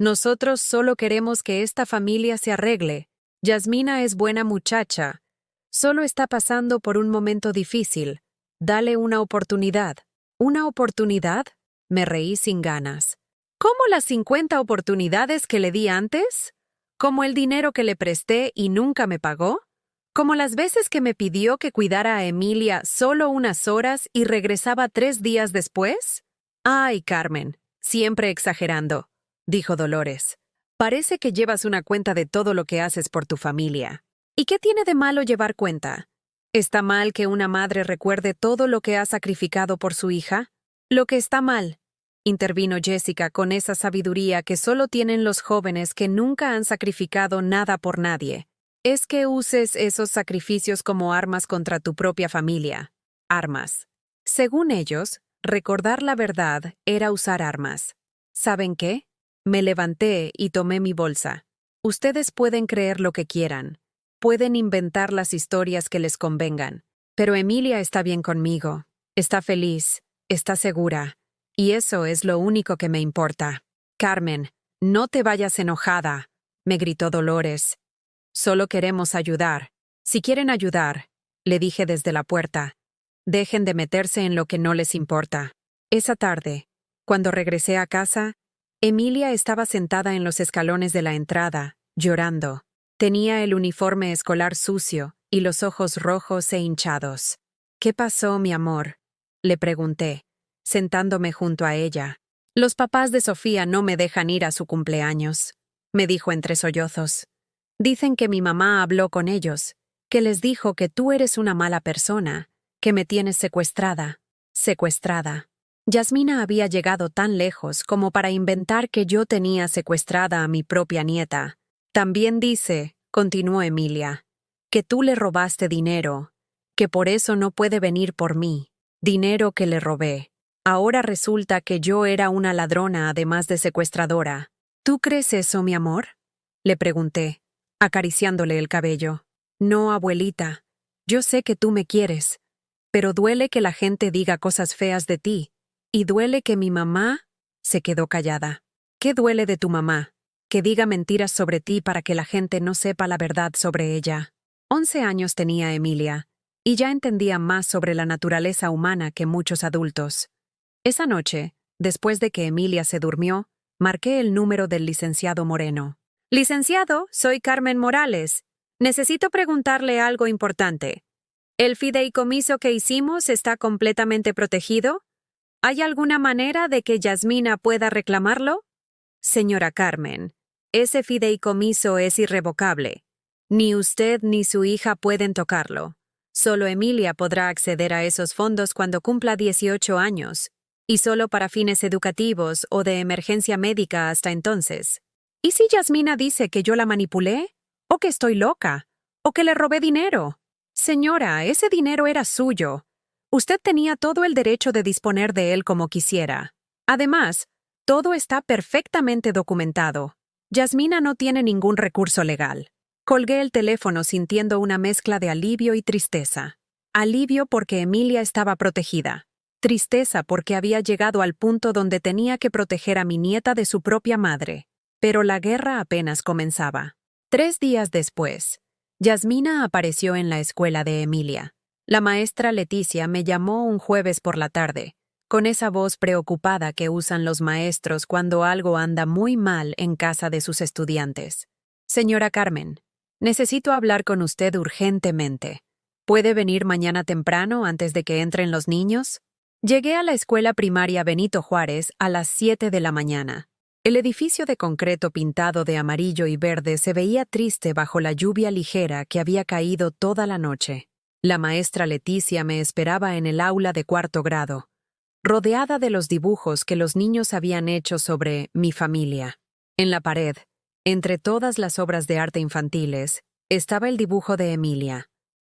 Nosotros solo queremos que esta familia se arregle. Yasmina es buena muchacha. Solo está pasando por un momento difícil. Dale una oportunidad. ¿Una oportunidad? Me reí sin ganas. ¿Cómo las 50 oportunidades que le di antes? ¿Como el dinero que le presté y nunca me pagó? ¿Como las veces que me pidió que cuidara a Emilia solo unas horas y regresaba 3 días después? Ay, Carmen, siempre exagerando, dijo Dolores. Parece que llevas una cuenta de todo lo que haces por tu familia. ¿Y qué tiene de malo llevar cuenta? ¿Está mal que una madre recuerde todo lo que ha sacrificado por su hija? Lo que está mal, intervino Jessica con esa sabiduría que solo tienen los jóvenes que nunca han sacrificado nada por nadie, es que uses esos sacrificios como armas contra tu propia familia. Armas. Según ellos, recordar la verdad era usar armas. ¿Saben qué? Me levanté y tomé mi bolsa. Ustedes pueden creer lo que quieran. Pueden inventar las historias que les convengan. Pero Emilia está bien conmigo. Está feliz. Está segura. Y eso es lo único que me importa. Carmen, no te vayas enojada, me gritó Dolores. Solo queremos ayudar. Si quieren ayudar, le dije desde la puerta, dejen de meterse en lo que no les importa. Esa tarde, cuando regresé a casa, Emilia estaba sentada en los escalones de la entrada, llorando. Tenía el uniforme escolar sucio y los ojos rojos e hinchados. ¿Qué pasó, mi amor?, le pregunté, sentándome junto a ella. Los papás de Sofía no me dejan ir a su cumpleaños, me dijo entre sollozos. Dicen que mi mamá habló con ellos, que les dijo que tú eres una mala persona, que me tienes secuestrada. Secuestrada. Yasmina había llegado tan lejos como para inventar que yo tenía secuestrada a mi propia nieta. También dice, continuó Emilia, que tú le robaste dinero, que por eso no puede venir por mí. Dinero que le robé. Ahora resulta que yo era una ladrona además de secuestradora. ¿Tú crees eso, mi amor?, le pregunté, acariciándole el cabello. No, abuelita. Yo sé que tú me quieres, pero duele que la gente diga cosas feas de ti, y duele que mi mamá... Se quedó callada. ¿Qué duele de tu mamá? Que diga mentiras sobre ti para que la gente no sepa la verdad sobre ella. 11 años tenía Emilia, y ya entendía más sobre la naturaleza humana que muchos adultos. Esa noche, después de que Emilia se durmió, marqué el número del licenciado Moreno. Licenciado, soy Carmen Morales. Necesito preguntarle algo importante. ¿El fideicomiso que hicimos está completamente protegido? ¿Hay alguna manera de que Yasmina pueda reclamarlo? Señora Carmen, ese fideicomiso es irrevocable. Ni usted ni su hija pueden tocarlo. Solo Emilia podrá acceder a esos fondos cuando cumpla 18 años, y solo para fines educativos o de emergencia médica hasta entonces. ¿Y si Yasmina dice que yo la manipulé? ¿O que estoy loca? ¿O que le robé dinero? Señora, ese dinero era suyo. Usted tenía todo el derecho de disponer de él como quisiera. Además, todo está perfectamente documentado. Yasmina no tiene ningún recurso legal. Colgué el teléfono sintiendo una mezcla de alivio y tristeza. Alivio porque Emilia estaba protegida. Tristeza porque había llegado al punto donde tenía que proteger a mi nieta de su propia madre. Pero la guerra apenas comenzaba. 3 días después, Yasmina apareció en la escuela de Emilia. La maestra Leticia me llamó un jueves por la tarde, con esa voz preocupada que usan los maestros cuando algo anda muy mal en casa de sus estudiantes. Señora Carmen, necesito hablar con usted urgentemente. ¿Puede venir mañana temprano antes de que entren los niños? Llegué a la escuela primaria Benito Juárez a las 7 de la mañana. El edificio de concreto pintado de amarillo y verde se veía triste bajo la lluvia ligera que había caído toda la noche. La maestra Leticia me esperaba en el aula de 4º grado, rodeada de los dibujos que los niños habían hecho sobre mi familia. En la pared, entre todas las obras de arte infantiles, estaba el dibujo de Emilia.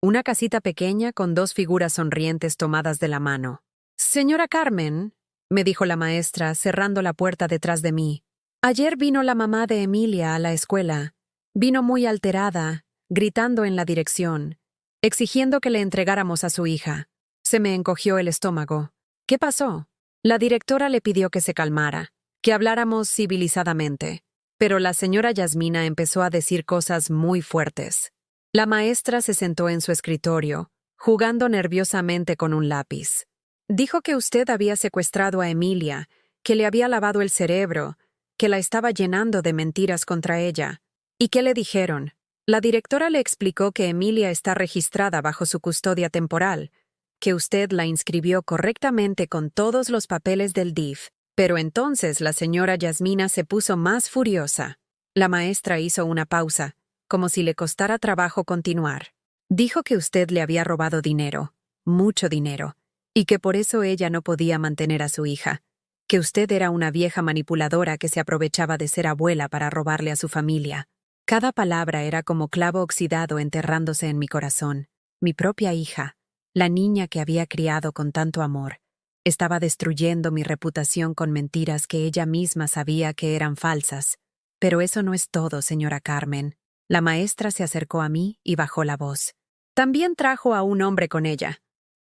Una casita pequeña con 2 figuras sonrientes tomadas de la mano. «Señora Carmen», me dijo la maestra, cerrando la puerta detrás de mí. «Ayer vino la mamá de Emilia a la escuela. Vino muy alterada, gritando en la dirección, exigiendo que le entregáramos a su hija». Se me encogió el estómago. «¿Qué pasó?» La directora le pidió que se calmara, que habláramos civilizadamente. Pero la señora Yasmina empezó a decir cosas muy fuertes. La maestra se sentó en su escritorio, jugando nerviosamente con un lápiz. «Dijo que usted había secuestrado a Emilia, que le había lavado el cerebro, que la estaba llenando de mentiras contra ella. ¿Y qué le dijeron?» La directora le explicó que Emilia está registrada bajo su custodia temporal, que usted la inscribió correctamente con todos los papeles del DIF. Pero entonces la señora Yasmina se puso más furiosa. La maestra hizo una pausa, como si le costara trabajo continuar. Dijo que usted le había robado dinero, mucho dinero, y que por eso ella no podía mantener a su hija, que usted era una vieja manipuladora que se aprovechaba de ser abuela para robarle a su familia. Cada palabra era como clavo oxidado enterrándose en mi corazón. Mi propia hija, la niña que había criado con tanto amor, estaba destruyendo mi reputación con mentiras que ella misma sabía que eran falsas. Pero eso no es todo, señora Carmen. La maestra se acercó a mí y bajó la voz. También trajo a un hombre con ella.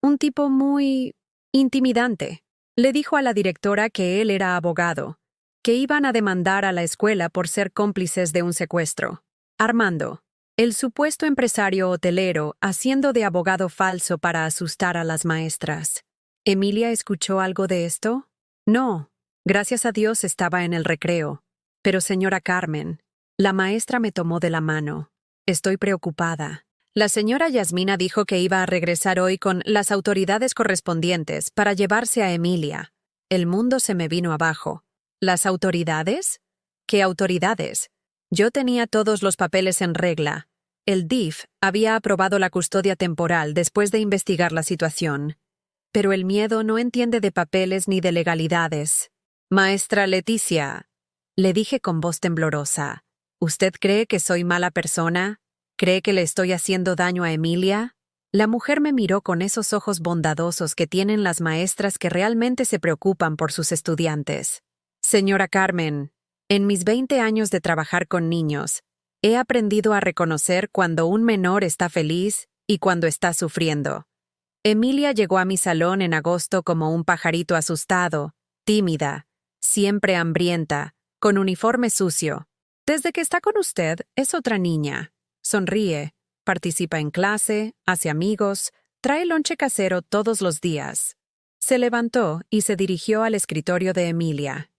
Un tipo muy intimidante. Le dijo a la directora que él era abogado, que iban a demandar a la escuela por ser cómplices de un secuestro. Armando, el supuesto empresario hotelero, haciendo de abogado falso para asustar a las maestras. ¿Emilia escuchó algo de esto? No, gracias a Dios estaba en el recreo. Pero señora Carmen, la maestra me tomó de la mano. Estoy preocupada. La señora Yasmina dijo que iba a regresar hoy con las autoridades correspondientes para llevarse a Emilia. El mundo se me vino abajo. ¿Las autoridades? ¿Qué autoridades? Yo tenía todos los papeles en regla. El DIF había aprobado la custodia temporal después de investigar la situación. Pero el miedo no entiende de papeles ni de legalidades. Maestra Leticia, le dije con voz temblorosa, ¿usted cree que soy mala persona? ¿Cree que le estoy haciendo daño a Emilia? La mujer me miró con esos ojos bondadosos que tienen las maestras que realmente se preocupan por sus estudiantes. Señora Carmen, en mis 20 años de trabajar con niños, he aprendido a reconocer cuando un menor está feliz y cuando está sufriendo. Emilia llegó a mi salón en agosto como un pajarito asustado, tímida, siempre hambrienta, con uniforme sucio. Desde que está con usted, es otra niña. Sonríe, participa en clase, hace amigos, trae lonche casero todos los días. Se levantó y se dirigió al escritorio de Emilia.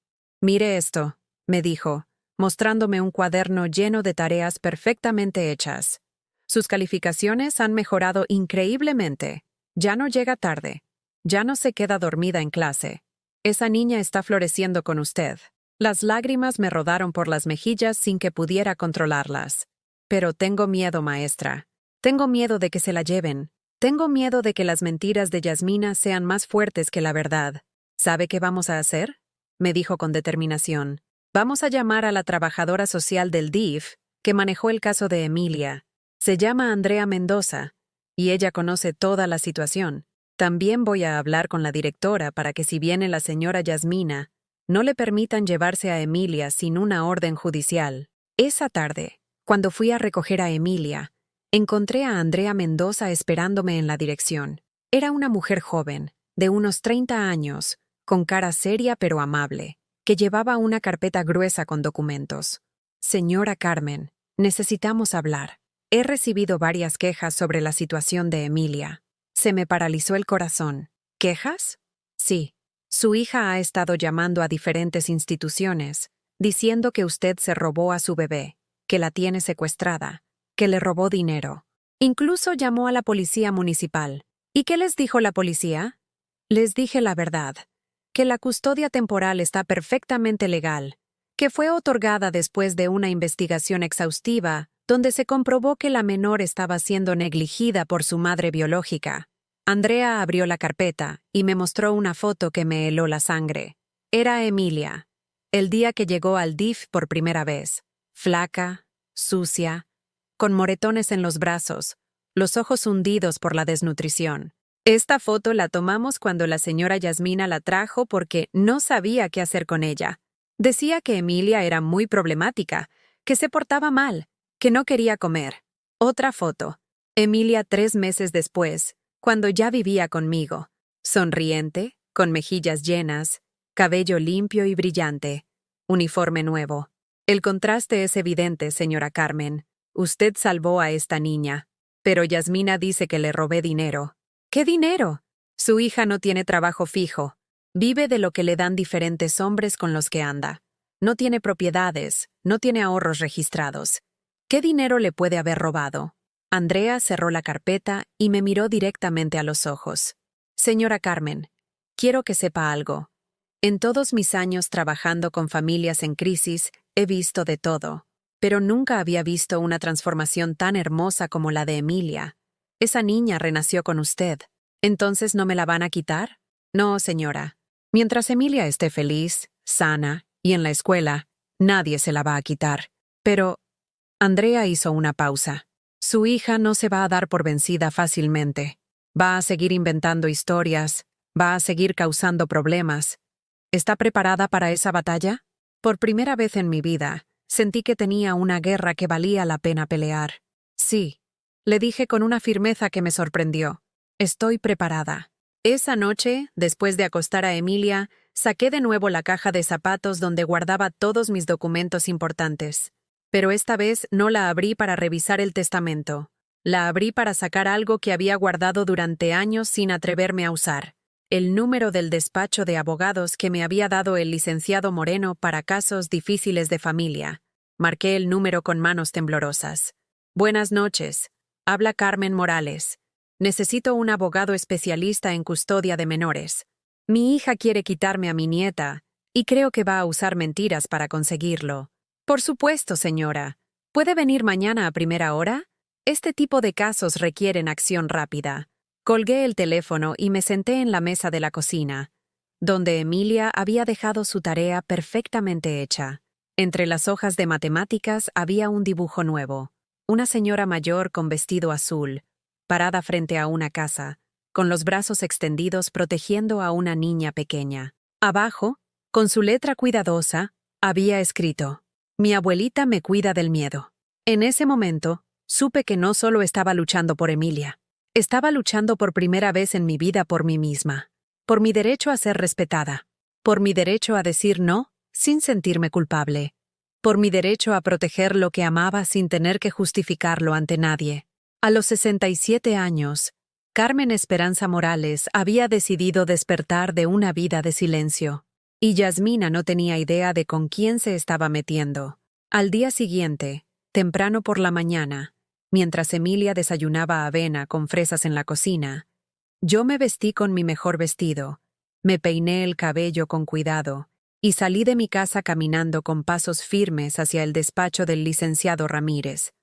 «Mire esto», me dijo, mostrándome un cuaderno lleno de tareas perfectamente hechas. Sus calificaciones han mejorado increíblemente. Ya no llega tarde. Ya no se queda dormida en clase. Esa niña está floreciendo con usted. Las lágrimas me rodaron por las mejillas sin que pudiera controlarlas. Pero tengo miedo, maestra. Tengo miedo de que se la lleven. Tengo miedo de que las mentiras de Yasmina sean más fuertes que la verdad. ¿Sabe qué vamos a hacer?, me dijo con determinación. Vamos a llamar a la trabajadora social del DIF que manejó el caso de Emilia. Se llama Andrea Mendoza, y ella conoce toda la situación. También voy a hablar con la directora para que si viene la señora Yasmina, no le permitan llevarse a Emilia sin una orden judicial. Esa tarde, cuando fui a recoger a Emilia, encontré a Andrea Mendoza esperándome en la dirección. Era una mujer joven, de unos 30 años, con cara seria pero amable, que llevaba una carpeta gruesa con documentos. Señora Carmen, necesitamos hablar. He recibido varias quejas sobre la situación de Emilia. Se me paralizó el corazón. ¿Quejas? Sí. Su hija ha estado llamando a diferentes instituciones, diciendo que usted se robó a su bebé, que la tiene secuestrada, que le robó dinero. Incluso llamó a la policía municipal. ¿Y qué les dijo la policía? Les dije la verdad, que la custodia temporal está perfectamente legal, que fue otorgada después de una investigación exhaustiva donde se comprobó que la menor estaba siendo negligida por su madre biológica. Andrea abrió la carpeta y me mostró una foto que me heló la sangre. Era Emilia, el día que llegó al DIF por primera vez, flaca, sucia, con moretones en los brazos, los ojos hundidos por la desnutrición. Esta foto la tomamos cuando la señora Yasmina la trajo porque no sabía qué hacer con ella. Decía que Emilia era muy problemática, que se portaba mal, que no quería comer. Otra foto. Emilia 3 meses después, cuando ya vivía conmigo. Sonriente, con mejillas llenas, cabello limpio y brillante. Uniforme nuevo. El contraste es evidente, señora Carmen. Usted salvó a esta niña. Pero Yasmina dice que le robé dinero. ¿Qué dinero? Su hija no tiene trabajo fijo. Vive de lo que le dan diferentes hombres con los que anda. No tiene propiedades, no tiene ahorros registrados. ¿Qué dinero le puede haber robado? Andrea cerró la carpeta y me miró directamente a los ojos. Señora Carmen, quiero que sepa algo. En todos mis años trabajando con familias en crisis, he visto de todo, pero nunca había visto una transformación tan hermosa como la de Emilia. Esa niña renació con usted. ¿Entonces no me la van a quitar? No, señora. Mientras Emilia esté feliz, sana y en la escuela, nadie se la va a quitar. Pero Andrea hizo una pausa. Su hija no se va a dar por vencida fácilmente. Va a seguir inventando historias, va a seguir causando problemas. ¿Está preparada para esa batalla? Por primera vez en mi vida, sentí que tenía una guerra que valía la pena pelear. Sí, le dije con una firmeza que me sorprendió. Estoy preparada. Esa noche, después de acostar a Emilia, saqué de nuevo la caja de zapatos donde guardaba todos mis documentos importantes. Pero esta vez no la abrí para revisar el testamento. La abrí para sacar algo que había guardado durante años sin atreverme a usar. El número del despacho de abogados que me había dado el licenciado Moreno para casos difíciles de familia. Marqué el número con manos temblorosas. Buenas noches. Habla Carmen Morales. Necesito un abogado especialista en custodia de menores. Mi hija quiere quitarme a mi nieta, y creo que va a usar mentiras para conseguirlo. Por supuesto, señora. ¿Puede venir mañana a primera hora? Este tipo de casos requieren acción rápida. Colgué el teléfono y me senté en la mesa de la cocina, donde Emilia había dejado su tarea perfectamente hecha. Entre las hojas de matemáticas había un dibujo nuevo. Una señora mayor con vestido azul, parada frente a una casa, con los brazos extendidos protegiendo a una niña pequeña. Abajo, con su letra cuidadosa, había escrito: «Mi abuelita me cuida del miedo». En ese momento, supe que no solo estaba luchando por Emilia. Estaba luchando por primera vez en mi vida por mí misma, por mi derecho a ser respetada, por mi derecho a decir no sin sentirme culpable, por mi derecho a proteger lo que amaba sin tener que justificarlo ante nadie. A los 67 años, Carmen Esperanza Morales había decidido despertar de una vida de silencio, y Yasmina no tenía idea de con quién se estaba metiendo. Al día siguiente, temprano por la mañana, mientras Emilia desayunaba avena con fresas en la cocina, yo me vestí con mi mejor vestido, me peiné el cabello con cuidado y salí de mi casa caminando con pasos firmes hacia el despacho del licenciado Ramírez.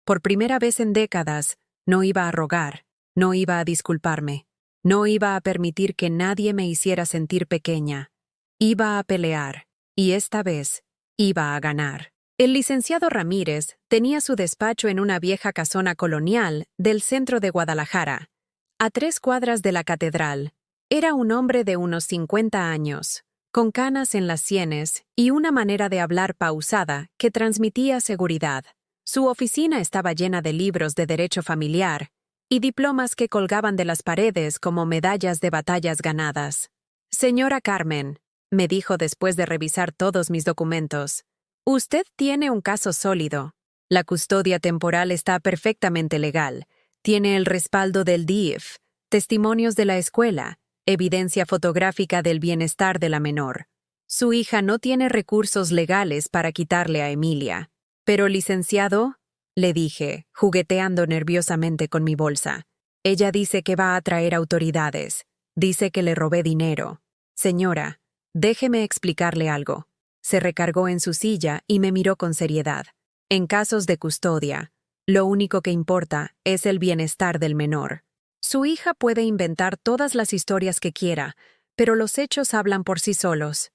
Por primera vez en décadas, no iba a rogar, no iba a disculparme, no iba a permitir que nadie me hiciera sentir pequeña. Iba a pelear, y esta vez iba a ganar. El licenciado Ramírez tenía su despacho en una vieja casona colonial del centro de Guadalajara, a 3 cuadras de la catedral. Era un hombre de unos 50 años, con canas en las sienes y una manera de hablar pausada que transmitía seguridad. Su oficina estaba llena de libros de derecho familiar y diplomas que colgaban de las paredes como medallas de batallas ganadas. «Señora Carmen», me dijo después de revisar todos mis documentos, «usted tiene un caso sólido. La custodia temporal está perfectamente legal. Tiene el respaldo del DIF, testimonios de la escuela, evidencia fotográfica del bienestar de la menor. Su hija no tiene recursos legales para quitarle a Emilia. Pero, licenciado», le dije, jugueteando nerviosamente con mi bolsa, «ella dice que va a traer autoridades. Dice que le robé dinero. Señora, déjeme explicarle algo. Se recargó en su silla y me miró con seriedad. En casos de custodia, lo único que importa es el bienestar del menor. Su hija puede inventar todas las historias que quiera, pero los hechos hablan por sí solos.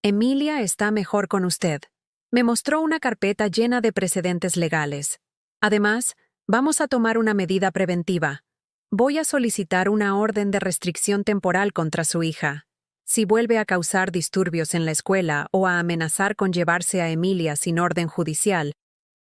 Emilia está mejor con usted. Me mostró una carpeta llena de precedentes legales. Además, vamos a tomar una medida preventiva. Voy a solicitar una orden de restricción temporal contra su hija. Si vuelve a causar disturbios en la escuela o a amenazar con llevarse a Emilia sin orden judicial,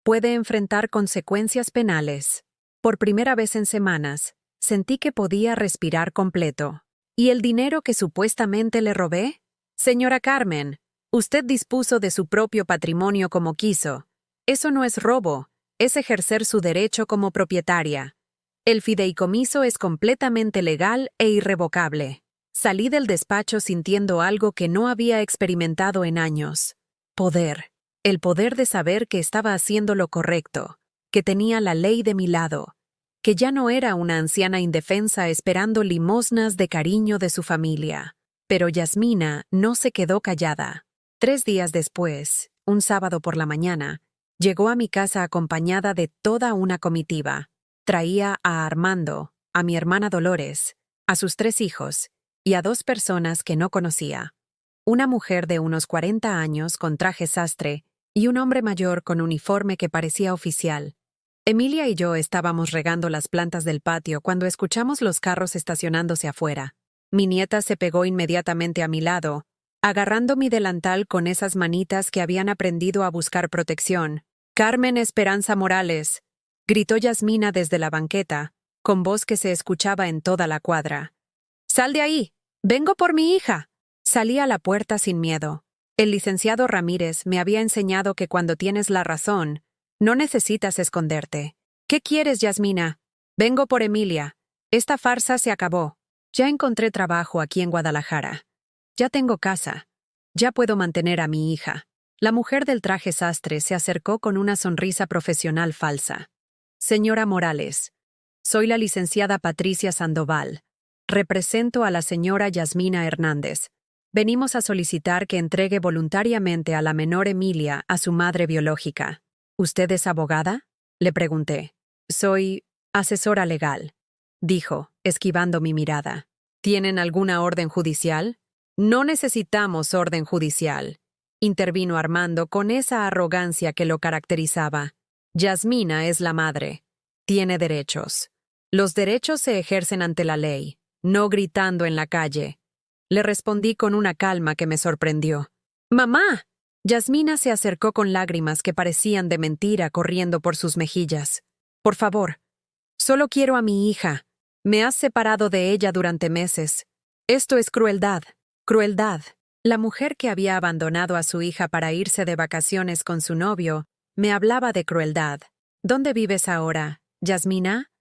puede enfrentar consecuencias penales. Por primera vez en semanas, sentí que podía respirar completo. ¿Y el dinero que supuestamente le robé? Señora Carmen, usted dispuso de su propio patrimonio como quiso. Eso no es robo, es ejercer su derecho como propietaria. El fideicomiso es completamente legal e irrevocable. Salí del despacho sintiendo algo que no había experimentado en años. Poder. El poder de saber que estaba haciendo lo correcto, que tenía la ley de mi lado, que ya no era una anciana indefensa esperando limosnas de cariño de su familia. Pero Yasmina no se quedó callada. 3 días después, un sábado por la mañana, llegó a mi casa acompañada de toda una comitiva. Traía a Armando, a mi hermana Dolores, a sus 3 hijos y a 2 personas que no conocía. Una mujer de unos 40 años con traje sastre y un hombre mayor con uniforme que parecía oficial. Emilia y yo estábamos regando las plantas del patio cuando escuchamos los carros estacionándose afuera. Mi nieta se pegó inmediatamente a mi lado, agarrando mi delantal con esas manitas que habían aprendido a buscar protección. «Carmen Esperanza Morales», gritó Yasmina desde la banqueta, con voz que se escuchaba en toda la cuadra. «¡Sal de ahí! ¡Vengo por mi hija!». Salí a la puerta sin miedo. El licenciado Ramírez me había enseñado que cuando tienes la razón, no necesitas esconderte. «¿Qué quieres, Yasmina?» «Vengo por Emilia. Esta farsa se acabó. Ya encontré trabajo aquí en Guadalajara. Ya tengo casa. Ya puedo mantener a mi hija». La mujer del traje sastre se acercó con una sonrisa profesional falsa. «Señora Morales, soy la licenciada Patricia Sandoval. Represento a la señora Yasmina Hernández. Venimos a solicitar que entregue voluntariamente a la menor Emilia a su madre biológica». «¿Usted es abogada?», le pregunté. «Soy asesora legal», dijo, esquivando mi mirada. «¿Tienen alguna orden judicial?». «No necesitamos orden judicial», intervino Armando con esa arrogancia que lo caracterizaba. «Yasmina es la madre. Tiene derechos. Los derechos se ejercen ante la ley, no gritando en la calle». Le respondí con una calma que me sorprendió. «¡Mamá!». Yasmina se acercó con lágrimas que parecían de mentira corriendo por sus mejillas. «Por favor, solo quiero a mi hija. Me has separado de ella durante meses. Esto es crueldad. Crueldad». La mujer que había abandonado a su hija para irse de vacaciones con su novio me hablaba de crueldad. «¿Dónde vives ahora, Yasmina?»,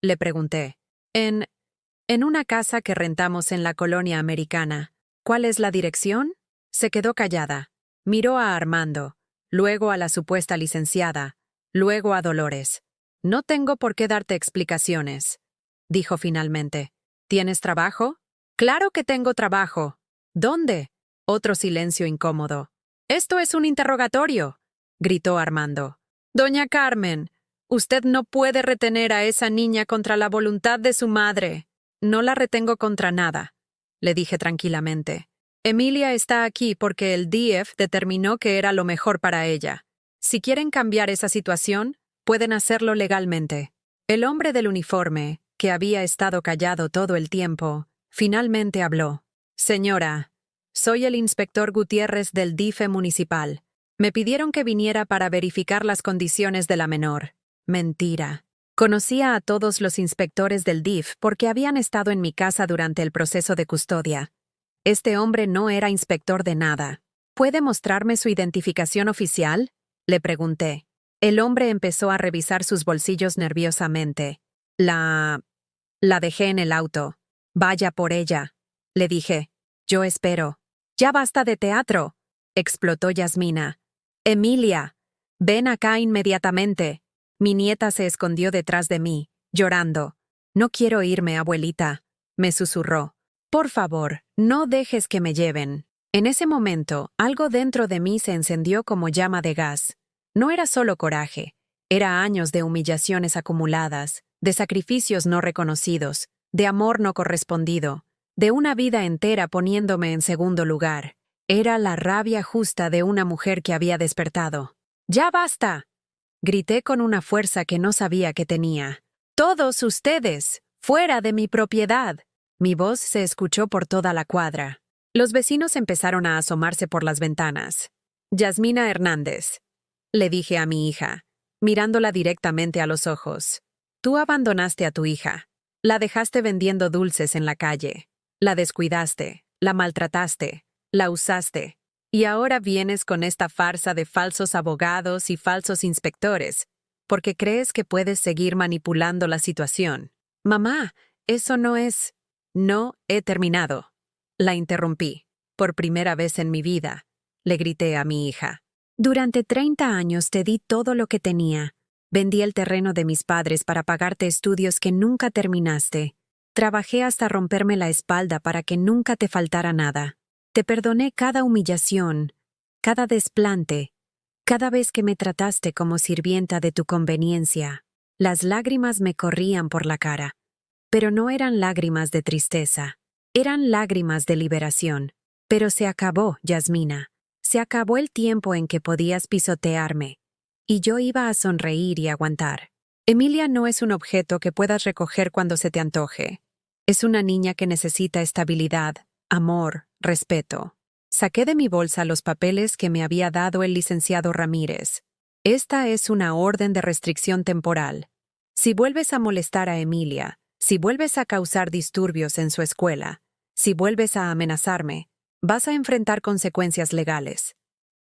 le pregunté. En una casa que rentamos en la colonia americana». «¿Cuál es la dirección?». Se quedó callada. Miró a Armando, luego a la supuesta licenciada, luego a Dolores. «No tengo por qué darte explicaciones», dijo finalmente. «¿Tienes trabajo?». «Claro que tengo trabajo». «¿Dónde?». Otro silencio incómodo. «Esto es un interrogatorio», gritó Armando. «Doña Carmen, usted no puede retener a esa niña contra la voluntad de su madre». «No la retengo contra nada», le dije tranquilamente. «Emilia está aquí porque el DIF determinó que era lo mejor para ella. Si quieren cambiar esa situación, pueden hacerlo legalmente». El hombre del uniforme, que había estado callado todo el tiempo, finalmente habló. «Señora, soy el inspector Gutiérrez del DIF municipal. Me pidieron que viniera para verificar las condiciones de la menor». Mentira. Conocía a todos los inspectores del DIF porque habían estado en mi casa durante el proceso de custodia. Este hombre no era inspector de nada. «¿Puede mostrarme su identificación oficial?», le pregunté. El hombre empezó a revisar sus bolsillos nerviosamente. La dejé en el auto». «Vaya por ella», le dije. «Yo espero». «Ya basta de teatro», explotó Yasmina. «Emilia, ven acá inmediatamente». Mi nieta se escondió detrás de mí, llorando. «No quiero irme, abuelita», me susurró. «Por favor, no dejes que me lleven». En ese momento, algo dentro de mí se encendió como llama de gas. No era solo coraje, era años de humillaciones acumuladas, de sacrificios no reconocidos, de amor no correspondido, de una vida entera poniéndome en segundo lugar. Era la rabia justa de una mujer que había despertado. ¡Ya basta!, grité con una fuerza que no sabía que tenía. ¡Todos ustedes! ¡Fuera de mi propiedad! Mi voz se escuchó por toda la cuadra. Los vecinos empezaron a asomarse por las ventanas. «Yasmina Hernández», le dije a mi hija, mirándola directamente a los ojos. «Tú abandonaste a tu hija. La dejaste vendiendo dulces en la calle. La descuidaste, la maltrataste, la usaste. Y ahora vienes con esta farsa de falsos abogados y falsos inspectores, porque crees que puedes seguir manipulando la situación. Mamá, eso no es... No he terminado». La interrumpí. Por primera vez en mi vida, le grité a mi hija. «Durante 30 años te di todo lo que tenía. Vendí el terreno de mis padres para pagarte estudios que nunca terminaste. Trabajé hasta romperme la espalda para que nunca te faltara nada. Te perdoné cada humillación, cada desplante, cada vez que me trataste como sirvienta de tu conveniencia». Las lágrimas me corrían por la cara, pero no eran lágrimas de tristeza, eran lágrimas de liberación. Pero se acabó, Yasmina. Se acabó el tiempo en que podías pisotearme, y yo iba a sonreír y aguantar. Emilia no es un objeto que puedas recoger cuando se te antoje. Es una niña que necesita estabilidad, amor, respeto. Saqué de mi bolsa los papeles que me había dado el licenciado Ramírez. Esta es una orden de restricción temporal. Si vuelves a molestar a Emilia, si vuelves a causar disturbios en su escuela, si vuelves a amenazarme, vas a enfrentar consecuencias legales.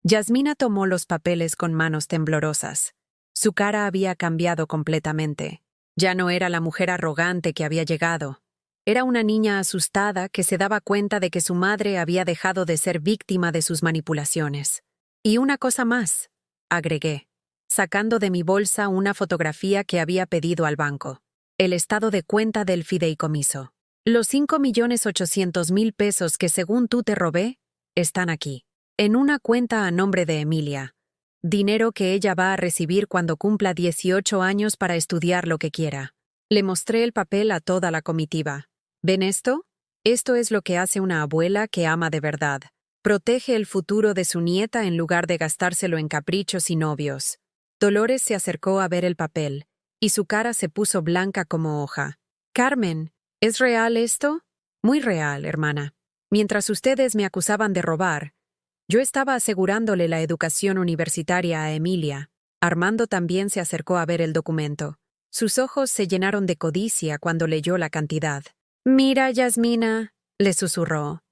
Yasmina tomó los papeles con manos temblorosas. Su cara había cambiado completamente. Ya no era la mujer arrogante que había llegado. Era una niña asustada que se daba cuenta de que su madre había dejado de ser víctima de sus manipulaciones. «Y una cosa más», agregué, sacando de mi bolsa una fotografía que había pedido al banco. El estado de cuenta del fideicomiso. Los 5.800.000 pesos que según tú te robé, están aquí, en una cuenta a nombre de Emilia. Dinero que ella va a recibir cuando cumpla 18 años para estudiar lo que quiera. Le mostré el papel a toda la comitiva. ¿Ven esto? Esto es lo que hace una abuela que ama de verdad. Protege el futuro de su nieta en lugar de gastárselo en caprichos y novios. Dolores se acercó a ver el papel, y su cara se puso blanca como hoja. «Carmen, ¿es real esto?» «Muy real, hermana. Mientras ustedes me acusaban de robar, yo estaba asegurándole la educación universitaria a Emilia». Armando también se acercó a ver el documento. Sus ojos se llenaron de codicia cuando leyó la cantidad. «Mira, Yasmina», le susurró,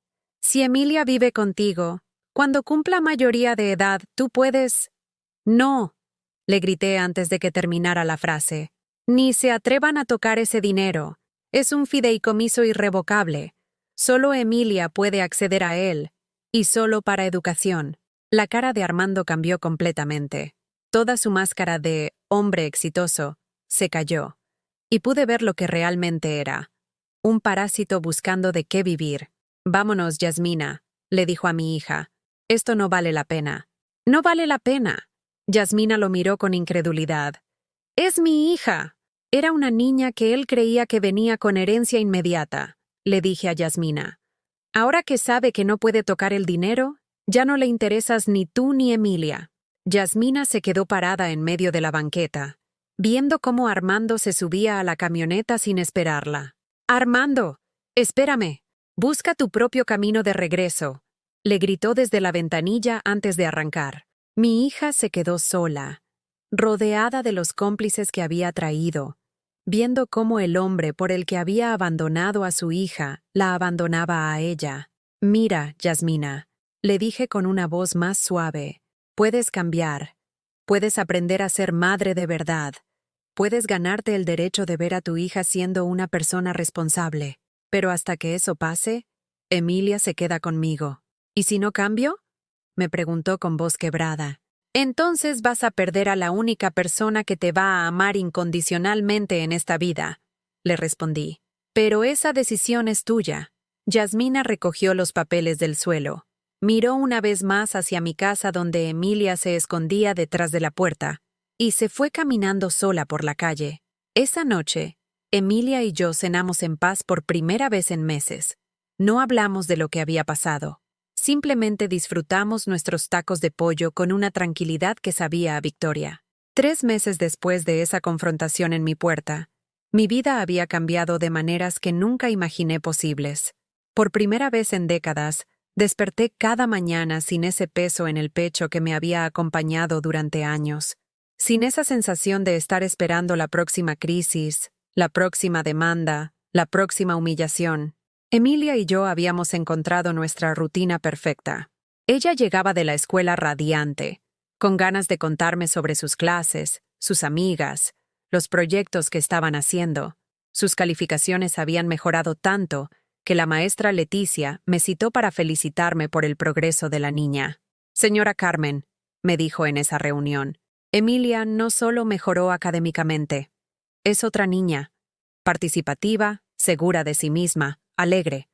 «si Emilia vive contigo, cuando cumpla mayoría de edad, tú puedes...» «No», le grité antes de que terminara la frase. «Ni se atrevan a tocar ese dinero. Es un fideicomiso irrevocable. Solo Emilia puede acceder a él, y solo para educación». La cara de Armando cambió completamente. Toda su máscara de hombre exitoso se cayó, y pude ver lo que realmente era. Un parásito buscando de qué vivir. «Vámonos, Yasmina», le dijo a mi hija. «Esto no vale la pena». «No vale la pena». Yasmina lo miró con incredulidad. «Es mi hija». Era una niña que él creía que venía con herencia inmediata, le dije a Yasmina. Ahora que sabe que no puede tocar el dinero, ya no le interesas ni tú ni Emilia. Yasmina se quedó parada en medio de la banqueta, viendo cómo Armando se subía a la camioneta sin esperarla. «Armando, espérame. Busca tu propio camino de regreso», le gritó desde la ventanilla antes de arrancar. Mi hija se quedó sola, rodeada de los cómplices que había traído, viendo cómo el hombre por el que había abandonado a su hija la abandonaba a ella. «Mira, Yasmina», le dije con una voz más suave, «puedes cambiar, puedes aprender a ser madre de verdad, puedes ganarte el derecho de ver a tu hija siendo una persona responsable, pero hasta que eso pase, Emilia se queda conmigo. ¿Y si no cambio?», me preguntó con voz quebrada. «Entonces vas a perder a la única persona que te va a amar incondicionalmente en esta vida», le respondí. «Pero esa decisión es tuya». Yasmina recogió los papeles del suelo. Miró una vez más hacia mi casa donde Emilia se escondía detrás de la puerta y se fue caminando sola por la calle. Esa noche, Emilia y yo cenamos en paz por primera vez en meses. No hablamos de lo que había pasado. Simplemente disfrutamos nuestros tacos de pollo con una tranquilidad que sabía a victoria. 3 meses después de esa confrontación en mi puerta, mi vida había cambiado de maneras que nunca imaginé posibles. Por primera vez en décadas, desperté cada mañana sin ese peso en el pecho que me había acompañado durante años, sin esa sensación de estar esperando la próxima crisis, la próxima demanda, la próxima humillación. Emilia y yo habíamos encontrado nuestra rutina perfecta. Ella llegaba de la escuela radiante, con ganas de contarme sobre sus clases, sus amigas, los proyectos que estaban haciendo. Sus calificaciones habían mejorado tanto que la maestra Leticia me citó para felicitarme por el progreso de la niña. «Señora Carmen», me dijo en esa reunión, «Emilia no solo mejoró académicamente. Es otra niña, participativa, segura de sí misma, alegre.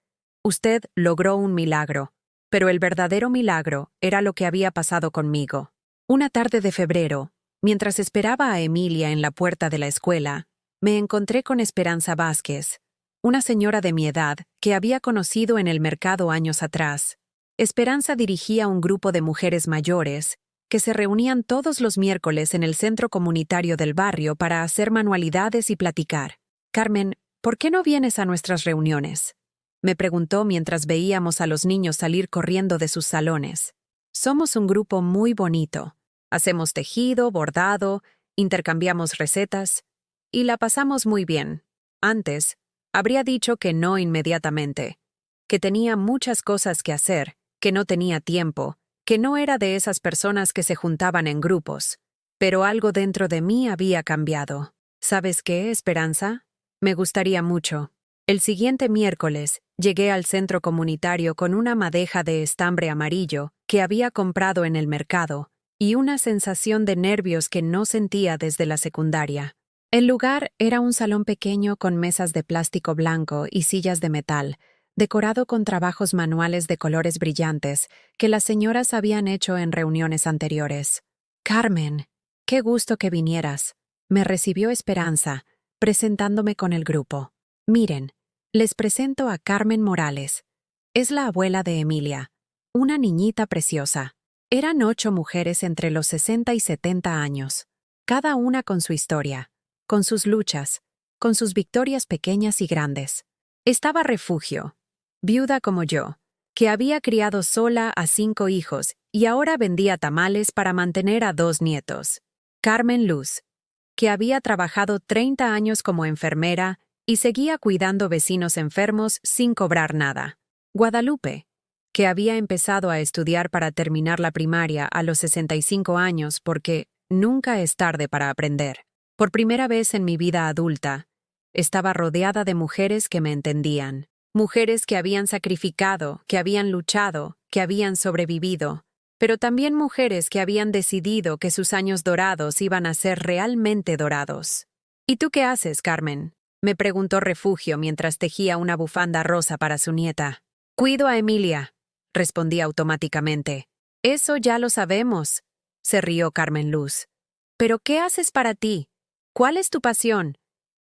Usted logró un milagro, pero el verdadero milagro era lo que había pasado conmigo». Una tarde de febrero, mientras esperaba a Emilia en la puerta de la escuela, me encontré con Esperanza Vázquez, una señora de mi edad que había conocido en el mercado años atrás. Esperanza dirigía un grupo de mujeres mayores que se reunían todos los miércoles en el centro comunitario del barrio para hacer manualidades y platicar. «Carmen, ¿por qué no vienes a nuestras reuniones?», me preguntó mientras veíamos a los niños salir corriendo de sus salones. «Somos un grupo muy bonito. Hacemos tejido, bordado, intercambiamos recetas y la pasamos muy bien. Antes, habría dicho que no inmediatamente, que tenía muchas cosas que hacer, que no tenía tiempo, que no era de esas personas que se juntaban en grupos. Pero algo dentro de mí había cambiado. ¿Sabes qué, Esperanza? Me gustaría mucho». El siguiente miércoles, llegué al centro comunitario con una madeja de estambre amarillo que había comprado en el mercado y una sensación de nervios que no sentía desde la secundaria. El lugar era un salón pequeño con mesas de plástico blanco y sillas de metal, decorado con trabajos manuales de colores brillantes que las señoras habían hecho en reuniones anteriores. «Carmen, qué gusto que vinieras», me recibió Esperanza, presentándome con el grupo. «Miren, les presento a Carmen Morales. Es la abuela de Emilia, una niñita preciosa». Eran 8 mujeres entre los 60 y 70 años, cada una con su historia, con sus luchas, con sus victorias pequeñas y grandes. Estaba Refugio, viuda como yo, que había criado sola a 5 hijos y ahora vendía tamales para mantener a 2 nietos. Carmen Luz, que había trabajado 30 años como enfermera y seguía cuidando vecinos enfermos sin cobrar nada. Guadalupe, que había empezado a estudiar para terminar la primaria a los 65 años porque nunca es tarde para aprender. Por primera vez en mi vida adulta, estaba rodeada de mujeres que me entendían. Mujeres que habían sacrificado, que habían luchado, que habían sobrevivido. Pero también mujeres que habían decidido que sus años dorados iban a ser realmente dorados. «¿Y tú qué haces, Carmen?», me preguntó Refugio mientras tejía una bufanda rosa para su nieta. «Cuido a Emilia», respondí automáticamente. «Eso ya lo sabemos», se rió Carmen Luz. «¿Pero qué haces para ti? ¿Cuál es tu pasión?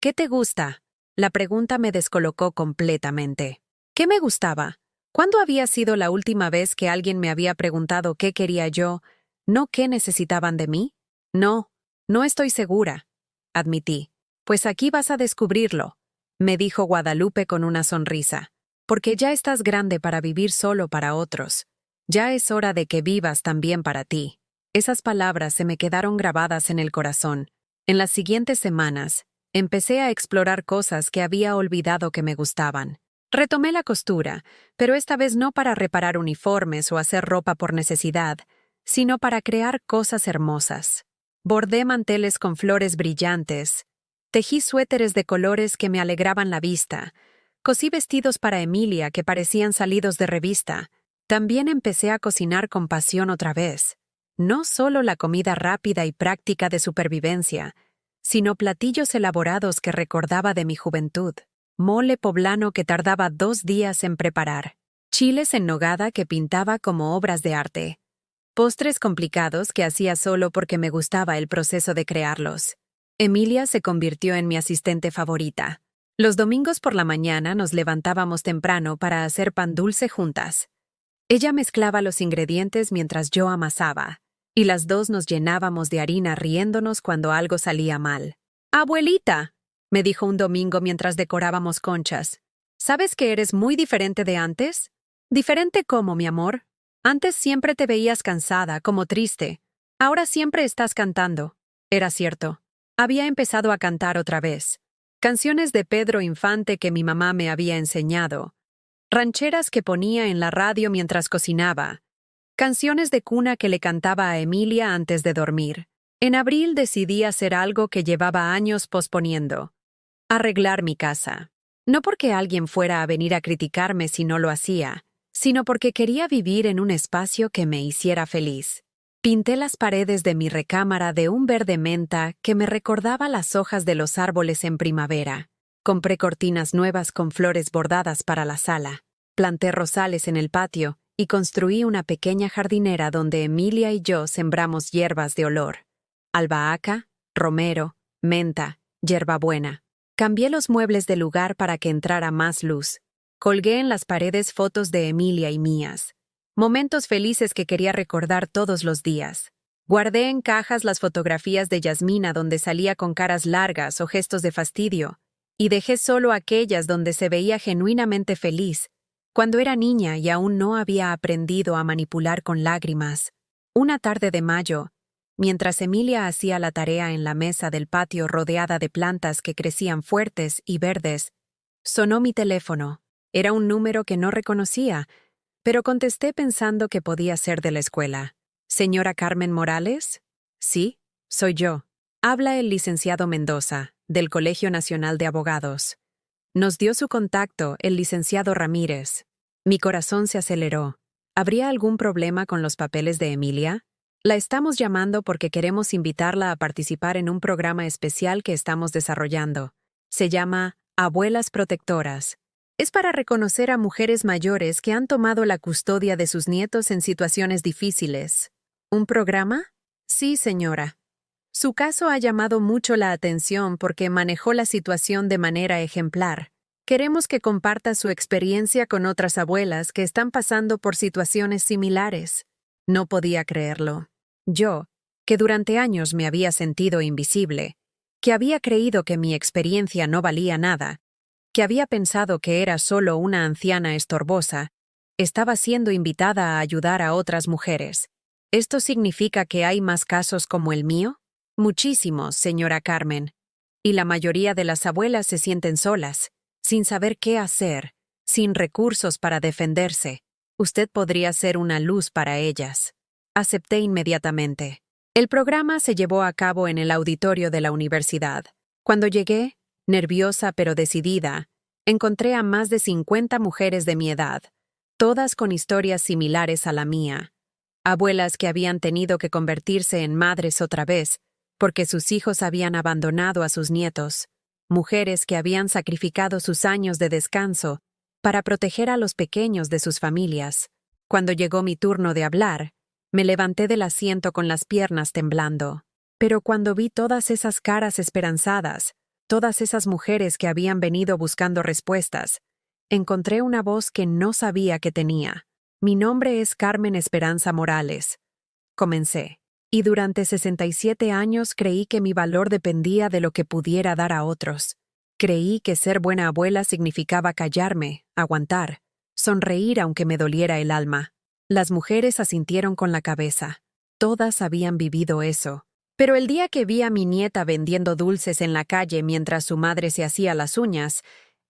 ¿Qué te gusta?». La pregunta me descolocó completamente. ¿Qué me gustaba? ¿Cuándo había sido la última vez que alguien me había preguntado qué quería yo, no qué necesitaban de mí? «No, no estoy segura», admití. «Pues aquí vas a descubrirlo», me dijo Guadalupe con una sonrisa. «Porque ya estás grande para vivir solo para otros. Ya es hora de que vivas también para ti». Esas palabras se me quedaron grabadas en el corazón. En las siguientes semanas, empecé a explorar cosas que había olvidado que me gustaban. Retomé la costura, pero esta vez no para reparar uniformes o hacer ropa por necesidad, sino para crear cosas hermosas. Bordé manteles con flores brillantes, tejí suéteres de colores que me alegraban la vista, cosí vestidos para Emilia que parecían salidos de revista. También empecé a cocinar con pasión otra vez. No solo la comida rápida y práctica de supervivencia, sino platillos elaborados que recordaba de mi juventud. Mole poblano que tardaba 2 días en preparar. chiles en nogada que pintaba como obras de arte, postres complicados que hacía solo porque me gustaba el proceso de crearlos. Emilia se convirtió en mi asistente favorita. Los domingos por la mañana nos levantábamos temprano para hacer pan dulce juntas. Ella mezclaba los ingredientes mientras yo amasaba, y las dos nos llenábamos de harina riéndonos cuando algo salía mal. «Abuelita», me dijo un domingo mientras decorábamos conchas, «¿sabes que eres muy diferente de antes?» «¿Diferente cómo, mi amor?» «Antes siempre te veías cansada, como triste. Ahora siempre estás cantando». Era cierto. Había empezado a cantar otra vez. Canciones de Pedro Infante que mi mamá me había enseñado. Rancheras que ponía en la radio mientras cocinaba. Canciones de cuna que le cantaba a Emilia antes de dormir. En abril decidí hacer algo que llevaba años posponiendo. Arreglar mi casa. No porque alguien fuera a venir a criticarme si no lo hacía, sino porque quería vivir en un espacio que me hiciera feliz. Pinté las paredes de mi recámara de un verde menta que me recordaba las hojas de los árboles en primavera. Compré cortinas nuevas con flores bordadas para la sala. Planté rosales en el patio y construí una pequeña jardinera donde Emilia y yo sembramos hierbas de olor. Albahaca, romero, menta, hierbabuena. Cambié los muebles del lugar para que entrara más luz. Colgué en las paredes fotos de Emilia y mías. Momentos felices que quería recordar todos los días. Guardé en cajas las fotografías de Yasmina donde salía con caras largas o gestos de fastidio, y dejé solo aquellas donde se veía genuinamente feliz, cuando era niña y aún no había aprendido a manipular con lágrimas. Una tarde de mayo, mientras Emilia hacía la tarea en la mesa del patio rodeada de plantas que crecían fuertes y verdes, sonó mi teléfono. Era un número que no reconocía, pero contesté pensando que podía ser de la escuela. «¿Señora Carmen Morales?» «Sí, soy yo». Habla el licenciado Mendoza, del Colegio Nacional de Abogados. Nos dio su contacto el licenciado Ramírez. Mi corazón se aceleró. ¿Habría algún problema con los papeles de Emilia? La estamos llamando porque queremos invitarla a participar en un programa especial que estamos desarrollando. Se llama Abuelas Protectoras. Es para reconocer a mujeres mayores que han tomado la custodia de sus nietos en situaciones difíciles. ¿Un programa? Sí, señora. Su caso ha llamado mucho la atención porque manejó la situación de manera ejemplar. Queremos que comparta su experiencia con otras abuelas que están pasando por situaciones similares. No podía creerlo. Yo, que durante años me había sentido invisible, que había creído que mi experiencia no valía nada, que había pensado que era solo una anciana estorbosa, estaba siendo invitada a ayudar a otras mujeres. ¿Esto significa que hay más casos como el mío? Muchísimos, señora Carmen. Y la mayoría de las abuelas se sienten solas, sin saber qué hacer, sin recursos para defenderse. Usted podría ser una luz para ellas. Acepté inmediatamente. El programa se llevó a cabo en el auditorio de la universidad. Cuando llegué, nerviosa pero decidida, encontré a más de 50 mujeres de mi edad, todas con historias similares a la mía. Abuelas que habían tenido que convertirse en madres otra vez, porque sus hijos habían abandonado a sus nietos. Mujeres que habían sacrificado sus años de descanso para proteger a los pequeños de sus familias. Cuando llegó mi turno de hablar, me levanté del asiento con las piernas temblando. Pero cuando vi todas esas caras esperanzadas, todas esas mujeres que habían venido buscando respuestas, encontré una voz que no sabía que tenía. Mi nombre es Carmen Esperanza Morales. Comencé. Y durante 67 años creí que mi valor dependía de lo que pudiera dar a otros. Creí que ser buena abuela significaba callarme, aguantar, sonreír aunque me doliera el alma. Las mujeres asintieron con la cabeza. Todas habían vivido eso. Pero el día que vi a mi nieta vendiendo dulces en la calle mientras su madre se hacía las uñas,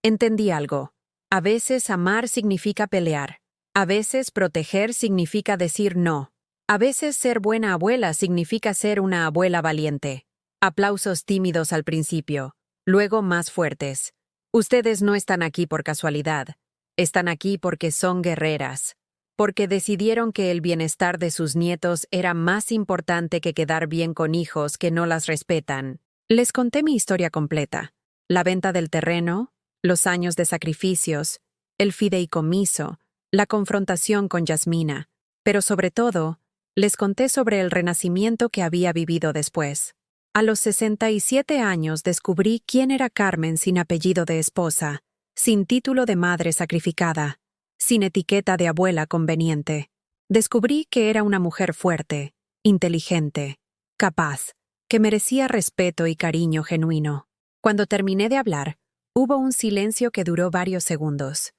entendí algo. A veces amar significa pelear. A veces proteger significa decir no. A veces ser buena abuela significa ser una abuela valiente. Aplausos tímidos al principio, luego más fuertes. Ustedes no están aquí por casualidad. Están aquí porque son guerreras. Porque decidieron que el bienestar de sus nietos era más importante que quedar bien con hijos que no las respetan. Les conté mi historia completa. La venta del terreno, los años de sacrificios, el fideicomiso, la confrontación con Yasmina, pero sobre todo, les conté sobre el renacimiento que había vivido después. A los 67 años descubrí quién era Carmen sin apellido de esposa, sin título de madre sacrificada, sin etiqueta de abuela conveniente. Descubrí que era una mujer fuerte, inteligente, capaz, que merecía respeto y cariño genuino. Cuando terminé de hablar, hubo un silencio que duró varios segundos.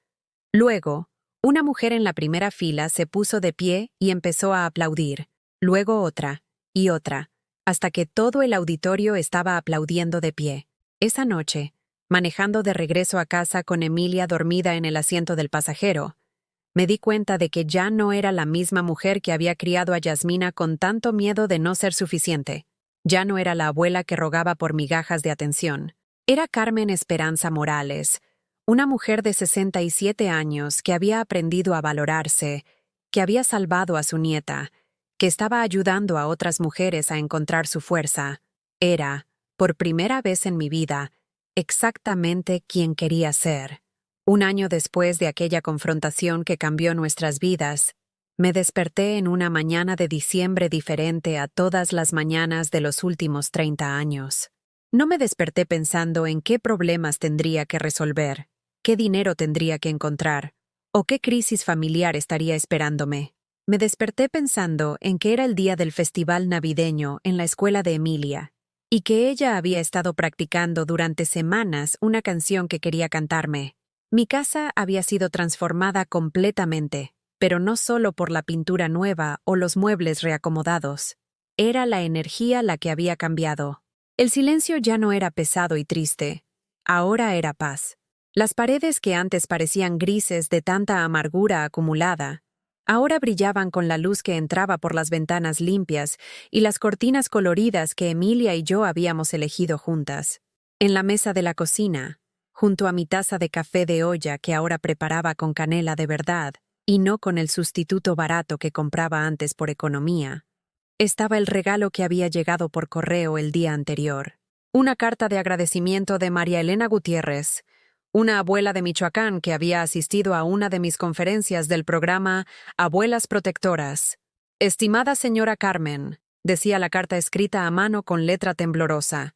Luego, una mujer en la primera fila se puso de pie y empezó a aplaudir, luego otra, y otra, hasta que todo el auditorio estaba aplaudiendo de pie. Esa noche, manejando de regreso a casa con Emilia dormida en el asiento del pasajero, me di cuenta de que ya no era la misma mujer que había criado a Yasmina con tanto miedo de no ser suficiente. Ya no era la abuela que rogaba por migajas de atención. Era Carmen Esperanza Morales, una mujer de 67 años que había aprendido a valorarse, que había salvado a su nieta, que estaba ayudando a otras mujeres a encontrar su fuerza. Era, por primera vez en mi vida, exactamente quien quería ser. Un año después de aquella confrontación que cambió nuestras vidas, me desperté en una mañana de diciembre diferente a todas las mañanas de los últimos 30 años. No me desperté pensando en qué problemas tendría que resolver, qué dinero tendría que encontrar, o qué crisis familiar estaría esperándome. Me desperté pensando en que era el día del festival navideño en la escuela de Emilia, y que ella había estado practicando durante semanas una canción que quería cantarme. Mi casa había sido transformada completamente, pero no solo por la pintura nueva o los muebles reacomodados. Era la energía la que había cambiado. El silencio ya no era pesado y triste. Ahora era paz. Las paredes que antes parecían grises de tanta amargura acumulada, ahora brillaban con la luz que entraba por las ventanas limpias y las cortinas coloridas que Emilia y yo habíamos elegido juntas. En la mesa de la cocina, junto a mi taza de café de olla que ahora preparaba con canela de verdad, y no con el sustituto barato que compraba antes por economía, estaba el regalo que había llegado por correo el día anterior. Una carta de agradecimiento de María Elena Gutiérrez, una abuela de Michoacán que había asistido a una de mis conferencias del programa Abuelas Protectoras. Estimada señora Carmen, decía la carta escrita a mano con letra temblorosa.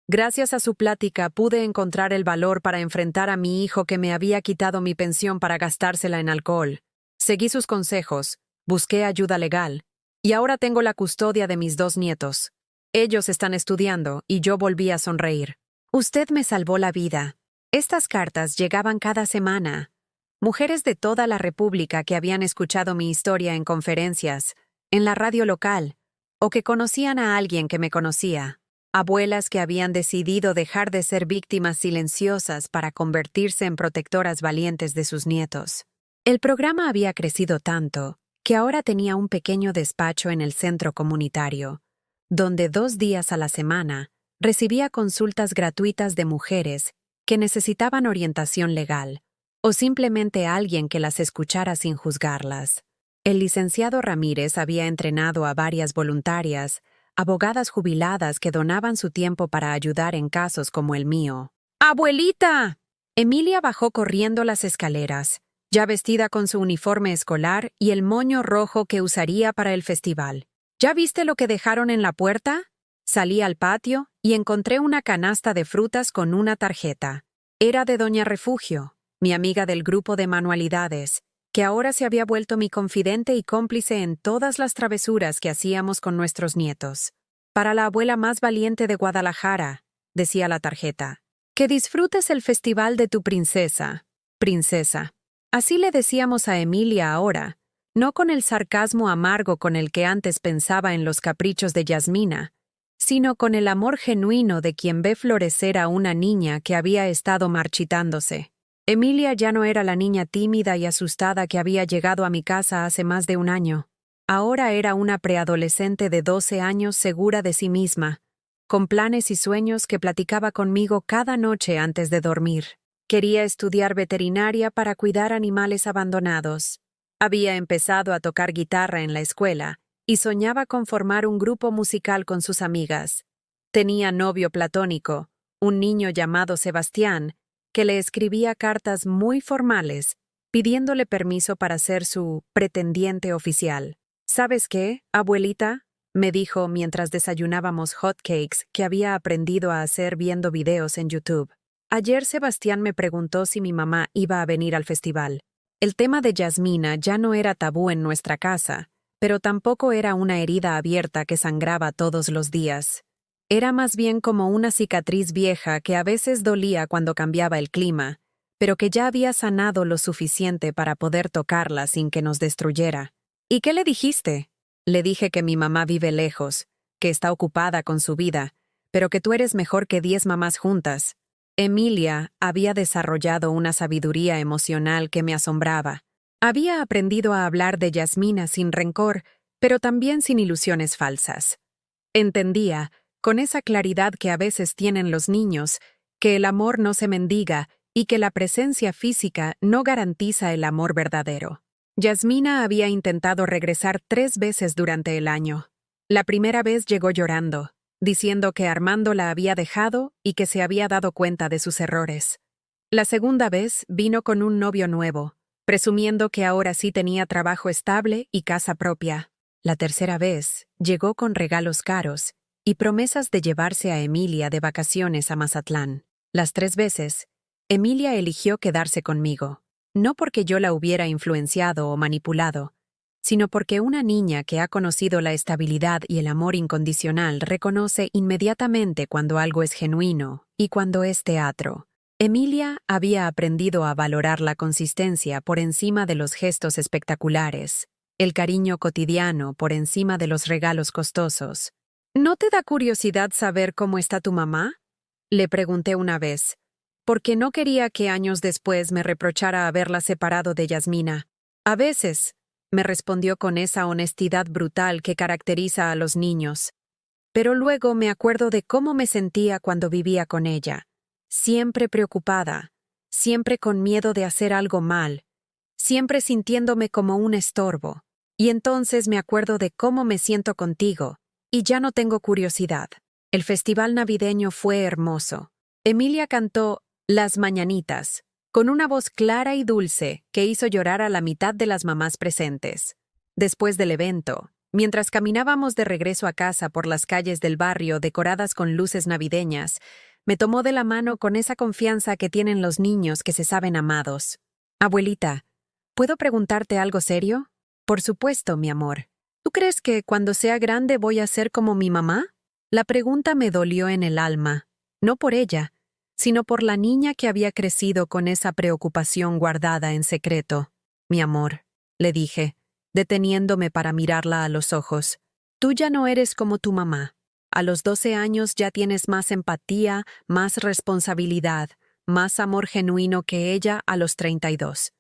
Gracias a su plática pude encontrar el valor para enfrentar a mi hijo que me había quitado mi pensión para gastársela en alcohol. Seguí sus consejos, busqué ayuda legal, y ahora tengo la custodia de mis 2 nietos. Ellos están estudiando y yo volví a sonreír. Usted me salvó la vida. Estas cartas llegaban cada semana. Mujeres de toda la República que habían escuchado mi historia en conferencias, en la radio local, o que conocían a alguien que me conocía. Abuelas que habían decidido dejar de ser víctimas silenciosas para convertirse en protectoras valientes de sus nietos. El programa había crecido tanto que ahora tenía un pequeño despacho en el centro comunitario, donde 2 días a la semana recibía consultas gratuitas de mujeres que necesitaban orientación legal o simplemente alguien que las escuchara sin juzgarlas. El licenciado Ramírez había entrenado a varias voluntarias, abogadas jubiladas que donaban su tiempo para ayudar en casos como el mío. ¡Abuelita! Emilia bajó corriendo las escaleras, ya vestida con su uniforme escolar y el moño rojo que usaría para el festival. ¿Ya viste lo que dejaron en la puerta? Salí al patio y encontré una canasta de frutas con una tarjeta. Era de Doña Refugio, mi amiga del grupo de manualidades, que ahora se había vuelto mi confidente y cómplice en todas las travesuras que hacíamos con nuestros nietos. Para la abuela más valiente de Guadalajara, decía la tarjeta. Que disfrutes el festival de tu princesa. Princesa. Así le decíamos a Emilia ahora, no con el sarcasmo amargo con el que antes pensaba en los caprichos de Yasmina, sino con el amor genuino de quien ve florecer a una niña que había estado marchitándose. Emilia ya no era la niña tímida y asustada que había llegado a mi casa hace más de un año. Ahora era una preadolescente de 12 años segura de sí misma, con planes y sueños que platicaba conmigo cada noche antes de dormir. Quería estudiar veterinaria para cuidar animales abandonados. Había empezado a tocar guitarra en la escuela y soñaba con formar un grupo musical con sus amigas. Tenía novio platónico, un niño llamado Sebastián, que le escribía cartas muy formales pidiéndole permiso para ser su pretendiente oficial. ¿Sabes qué, abuelita?, me dijo mientras desayunábamos hotcakes que había aprendido a hacer viendo videos en YouTube. Ayer Sebastián me preguntó si mi mamá iba a venir al festival. El tema de Yasmina ya no era tabú en nuestra casa, pero tampoco era una herida abierta que sangraba todos los días. Era más bien como una cicatriz vieja que a veces dolía cuando cambiaba el clima, pero que ya había sanado lo suficiente para poder tocarla sin que nos destruyera. ¿Y qué le dijiste? Le dije que mi mamá vive lejos, que está ocupada con su vida, pero que tú eres mejor que 10 mamás juntas. Emilia había desarrollado una sabiduría emocional que me asombraba. Había aprendido a hablar de Yasmina sin rencor, pero también sin ilusiones falsas. Entendía, con esa claridad que a veces tienen los niños, que el amor no se mendiga y que la presencia física no garantiza el amor verdadero. Yasmina había intentado regresar 3 veces durante el año. La primera vez llegó llorando, diciendo que Armando la había dejado y que se había dado cuenta de sus errores. La segunda vez vino con un novio nuevo, presumiendo que ahora sí tenía trabajo estable y casa propia. La tercera vez llegó con regalos caros y promesas de llevarse a Emilia de vacaciones a Mazatlán. Las 3 veces, Emilia eligió quedarse conmigo. No porque yo la hubiera influenciado o manipulado, sino porque una niña que ha conocido la estabilidad y el amor incondicional reconoce inmediatamente cuando algo es genuino y cuando es teatro. Emilia había aprendido a valorar la consistencia por encima de los gestos espectaculares, el cariño cotidiano por encima de los regalos costosos. ¿No te da curiosidad saber cómo está tu mamá?, le pregunté una vez, porque no quería que años después me reprochara haberla separado de Yasmina. A veces, me respondió con esa honestidad brutal que caracteriza a los niños. Pero luego me acuerdo de cómo me sentía cuando vivía con ella. Siempre preocupada, siempre con miedo de hacer algo mal, siempre sintiéndome como un estorbo. Y entonces me acuerdo de cómo me siento contigo, y ya no tengo curiosidad. El festival navideño fue hermoso. Emilia cantó Las Mañanitas, con una voz clara y dulce que hizo llorar a la mitad de las mamás presentes. Después del evento, mientras caminábamos de regreso a casa por las calles del barrio decoradas con luces navideñas, me tomó de la mano con esa confianza que tienen los niños que se saben amados. Abuelita, ¿puedo preguntarte algo serio? Por supuesto, mi amor. ¿Tú crees que cuando sea grande voy a ser como mi mamá? La pregunta me dolió en el alma, no por ella, sino por la niña que había crecido con esa preocupación guardada en secreto. Mi amor, le dije, deteniéndome para mirarla a los ojos, tú ya no eres como tu mamá. A los 12 años ya tienes más empatía, más responsabilidad, más amor genuino que ella a los 32.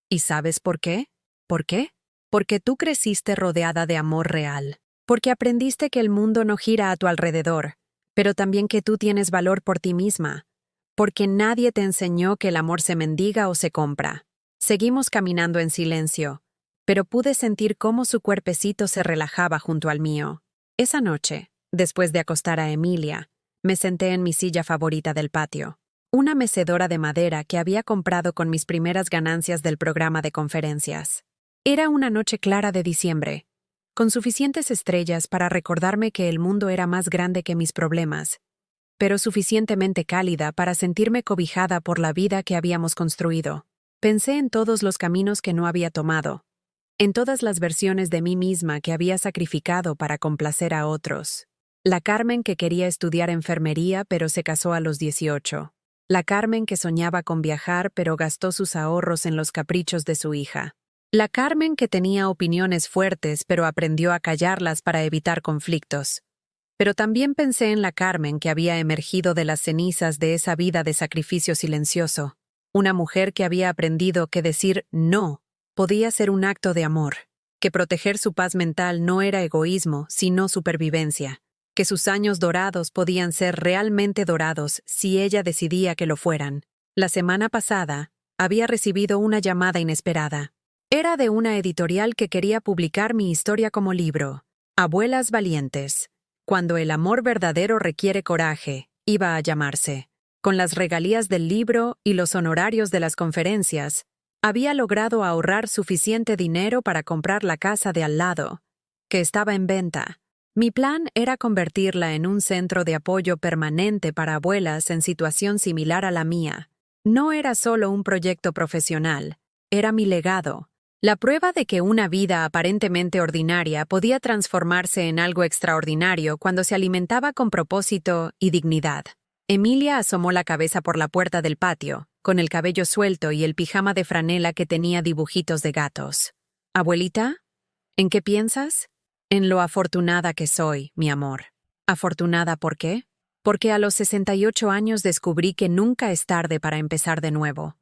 ¿Y sabes por qué? ¿Por qué? Porque tú creciste rodeada de amor real. Porque aprendiste que el mundo no gira a tu alrededor, pero también que tú tienes valor por ti misma. Porque nadie te enseñó que el amor se mendiga o se compra. Seguimos caminando en silencio, pero pude sentir cómo su cuerpecito se relajaba junto al mío. Esa noche, después de acostar a Emilia, me senté en mi silla favorita del patio, una mecedora de madera que había comprado con mis primeras ganancias del programa de conferencias. Era una noche clara de diciembre, con suficientes estrellas para recordarme que el mundo era más grande que mis problemas, pero suficientemente cálida para sentirme cobijada por la vida que habíamos construido. Pensé en todos los caminos que no había tomado, en todas las versiones de mí misma que había sacrificado para complacer a otros. La Carmen que quería estudiar enfermería pero se casó a los 18. La Carmen que soñaba con viajar pero gastó sus ahorros en los caprichos de su hija. La Carmen que tenía opiniones fuertes pero aprendió a callarlas para evitar conflictos. Pero también pensé en la Carmen que había emergido de las cenizas de esa vida de sacrificio silencioso, una mujer que había aprendido que decir no podía ser un acto de amor, que proteger su paz mental no era egoísmo, sino supervivencia, que sus años dorados podían ser realmente dorados si ella decidía que lo fueran. La semana pasada, había recibido una llamada inesperada. Era de una editorial que quería publicar mi historia como libro, Abuelas Valientes. Cuando el amor verdadero requiere coraje, iba a llamarse. Con las regalías del libro y los honorarios de las conferencias, Había logrado ahorrar suficiente dinero para comprar la casa de al lado, que estaba en venta. Mi plan era convertirla en un centro de apoyo permanente para abuelas en situación similar a la mía. No era solo un proyecto profesional, era mi legado. La prueba de que una vida aparentemente ordinaria podía transformarse en algo extraordinario cuando se alimentaba con propósito y dignidad. Emilia asomó la cabeza por la puerta del patio, con el cabello suelto y el pijama de franela que tenía dibujitos de gatos. «Abuelita, ¿en qué piensas?» «En lo afortunada que soy, mi amor». «¿Afortunada por qué?» «Porque a los 68 años descubrí que nunca es tarde para empezar de nuevo.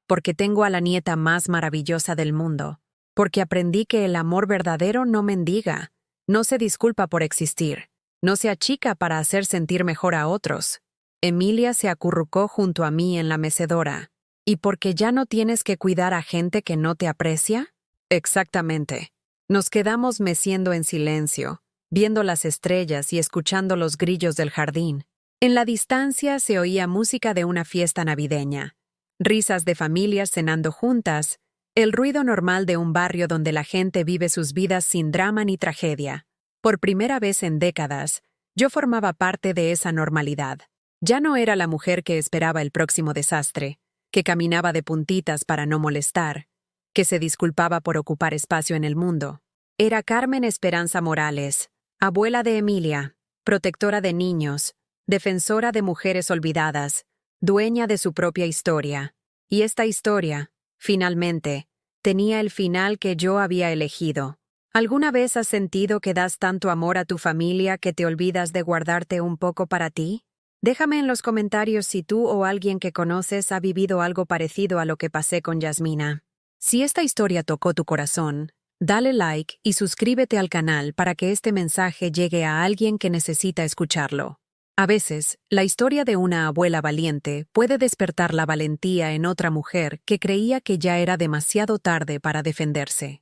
Porque tengo a la nieta más maravillosa del mundo. Porque aprendí que el amor verdadero no mendiga, no se disculpa por existir, no se achica para hacer sentir mejor a otros». Emilia se acurrucó junto a mí en la mecedora. «¿Y porque ya no tienes que cuidar a gente que no te aprecia?» «Exactamente». Nos quedamos meciendo en silencio, viendo las estrellas y escuchando los grillos del jardín. En la distancia se oía música de una fiesta navideña, risas de familias cenando juntas, el ruido normal de un barrio donde la gente vive sus vidas sin drama ni tragedia. Por primera vez en décadas, yo formaba parte de esa normalidad. Ya no era la mujer que esperaba el próximo desastre, que caminaba de puntitas para no molestar, que se disculpaba por ocupar espacio en el mundo. Era Carmen Esperanza Morales, abuela de Emilia, protectora de niños, defensora de mujeres olvidadas, dueña de su propia historia. Y esta historia, finalmente, tenía el final que yo había elegido. ¿Alguna vez has sentido que das tanto amor a tu familia que te olvidas de guardarte un poco para ti? Déjame en los comentarios si tú o alguien que conoces ha vivido algo parecido a lo que pasé con Yasmina. Si esta historia tocó tu corazón, dale like y suscríbete al canal para que este mensaje llegue a alguien que necesita escucharlo. A veces, la historia de una abuela valiente puede despertar la valentía en otra mujer que creía que ya era demasiado tarde para defenderse.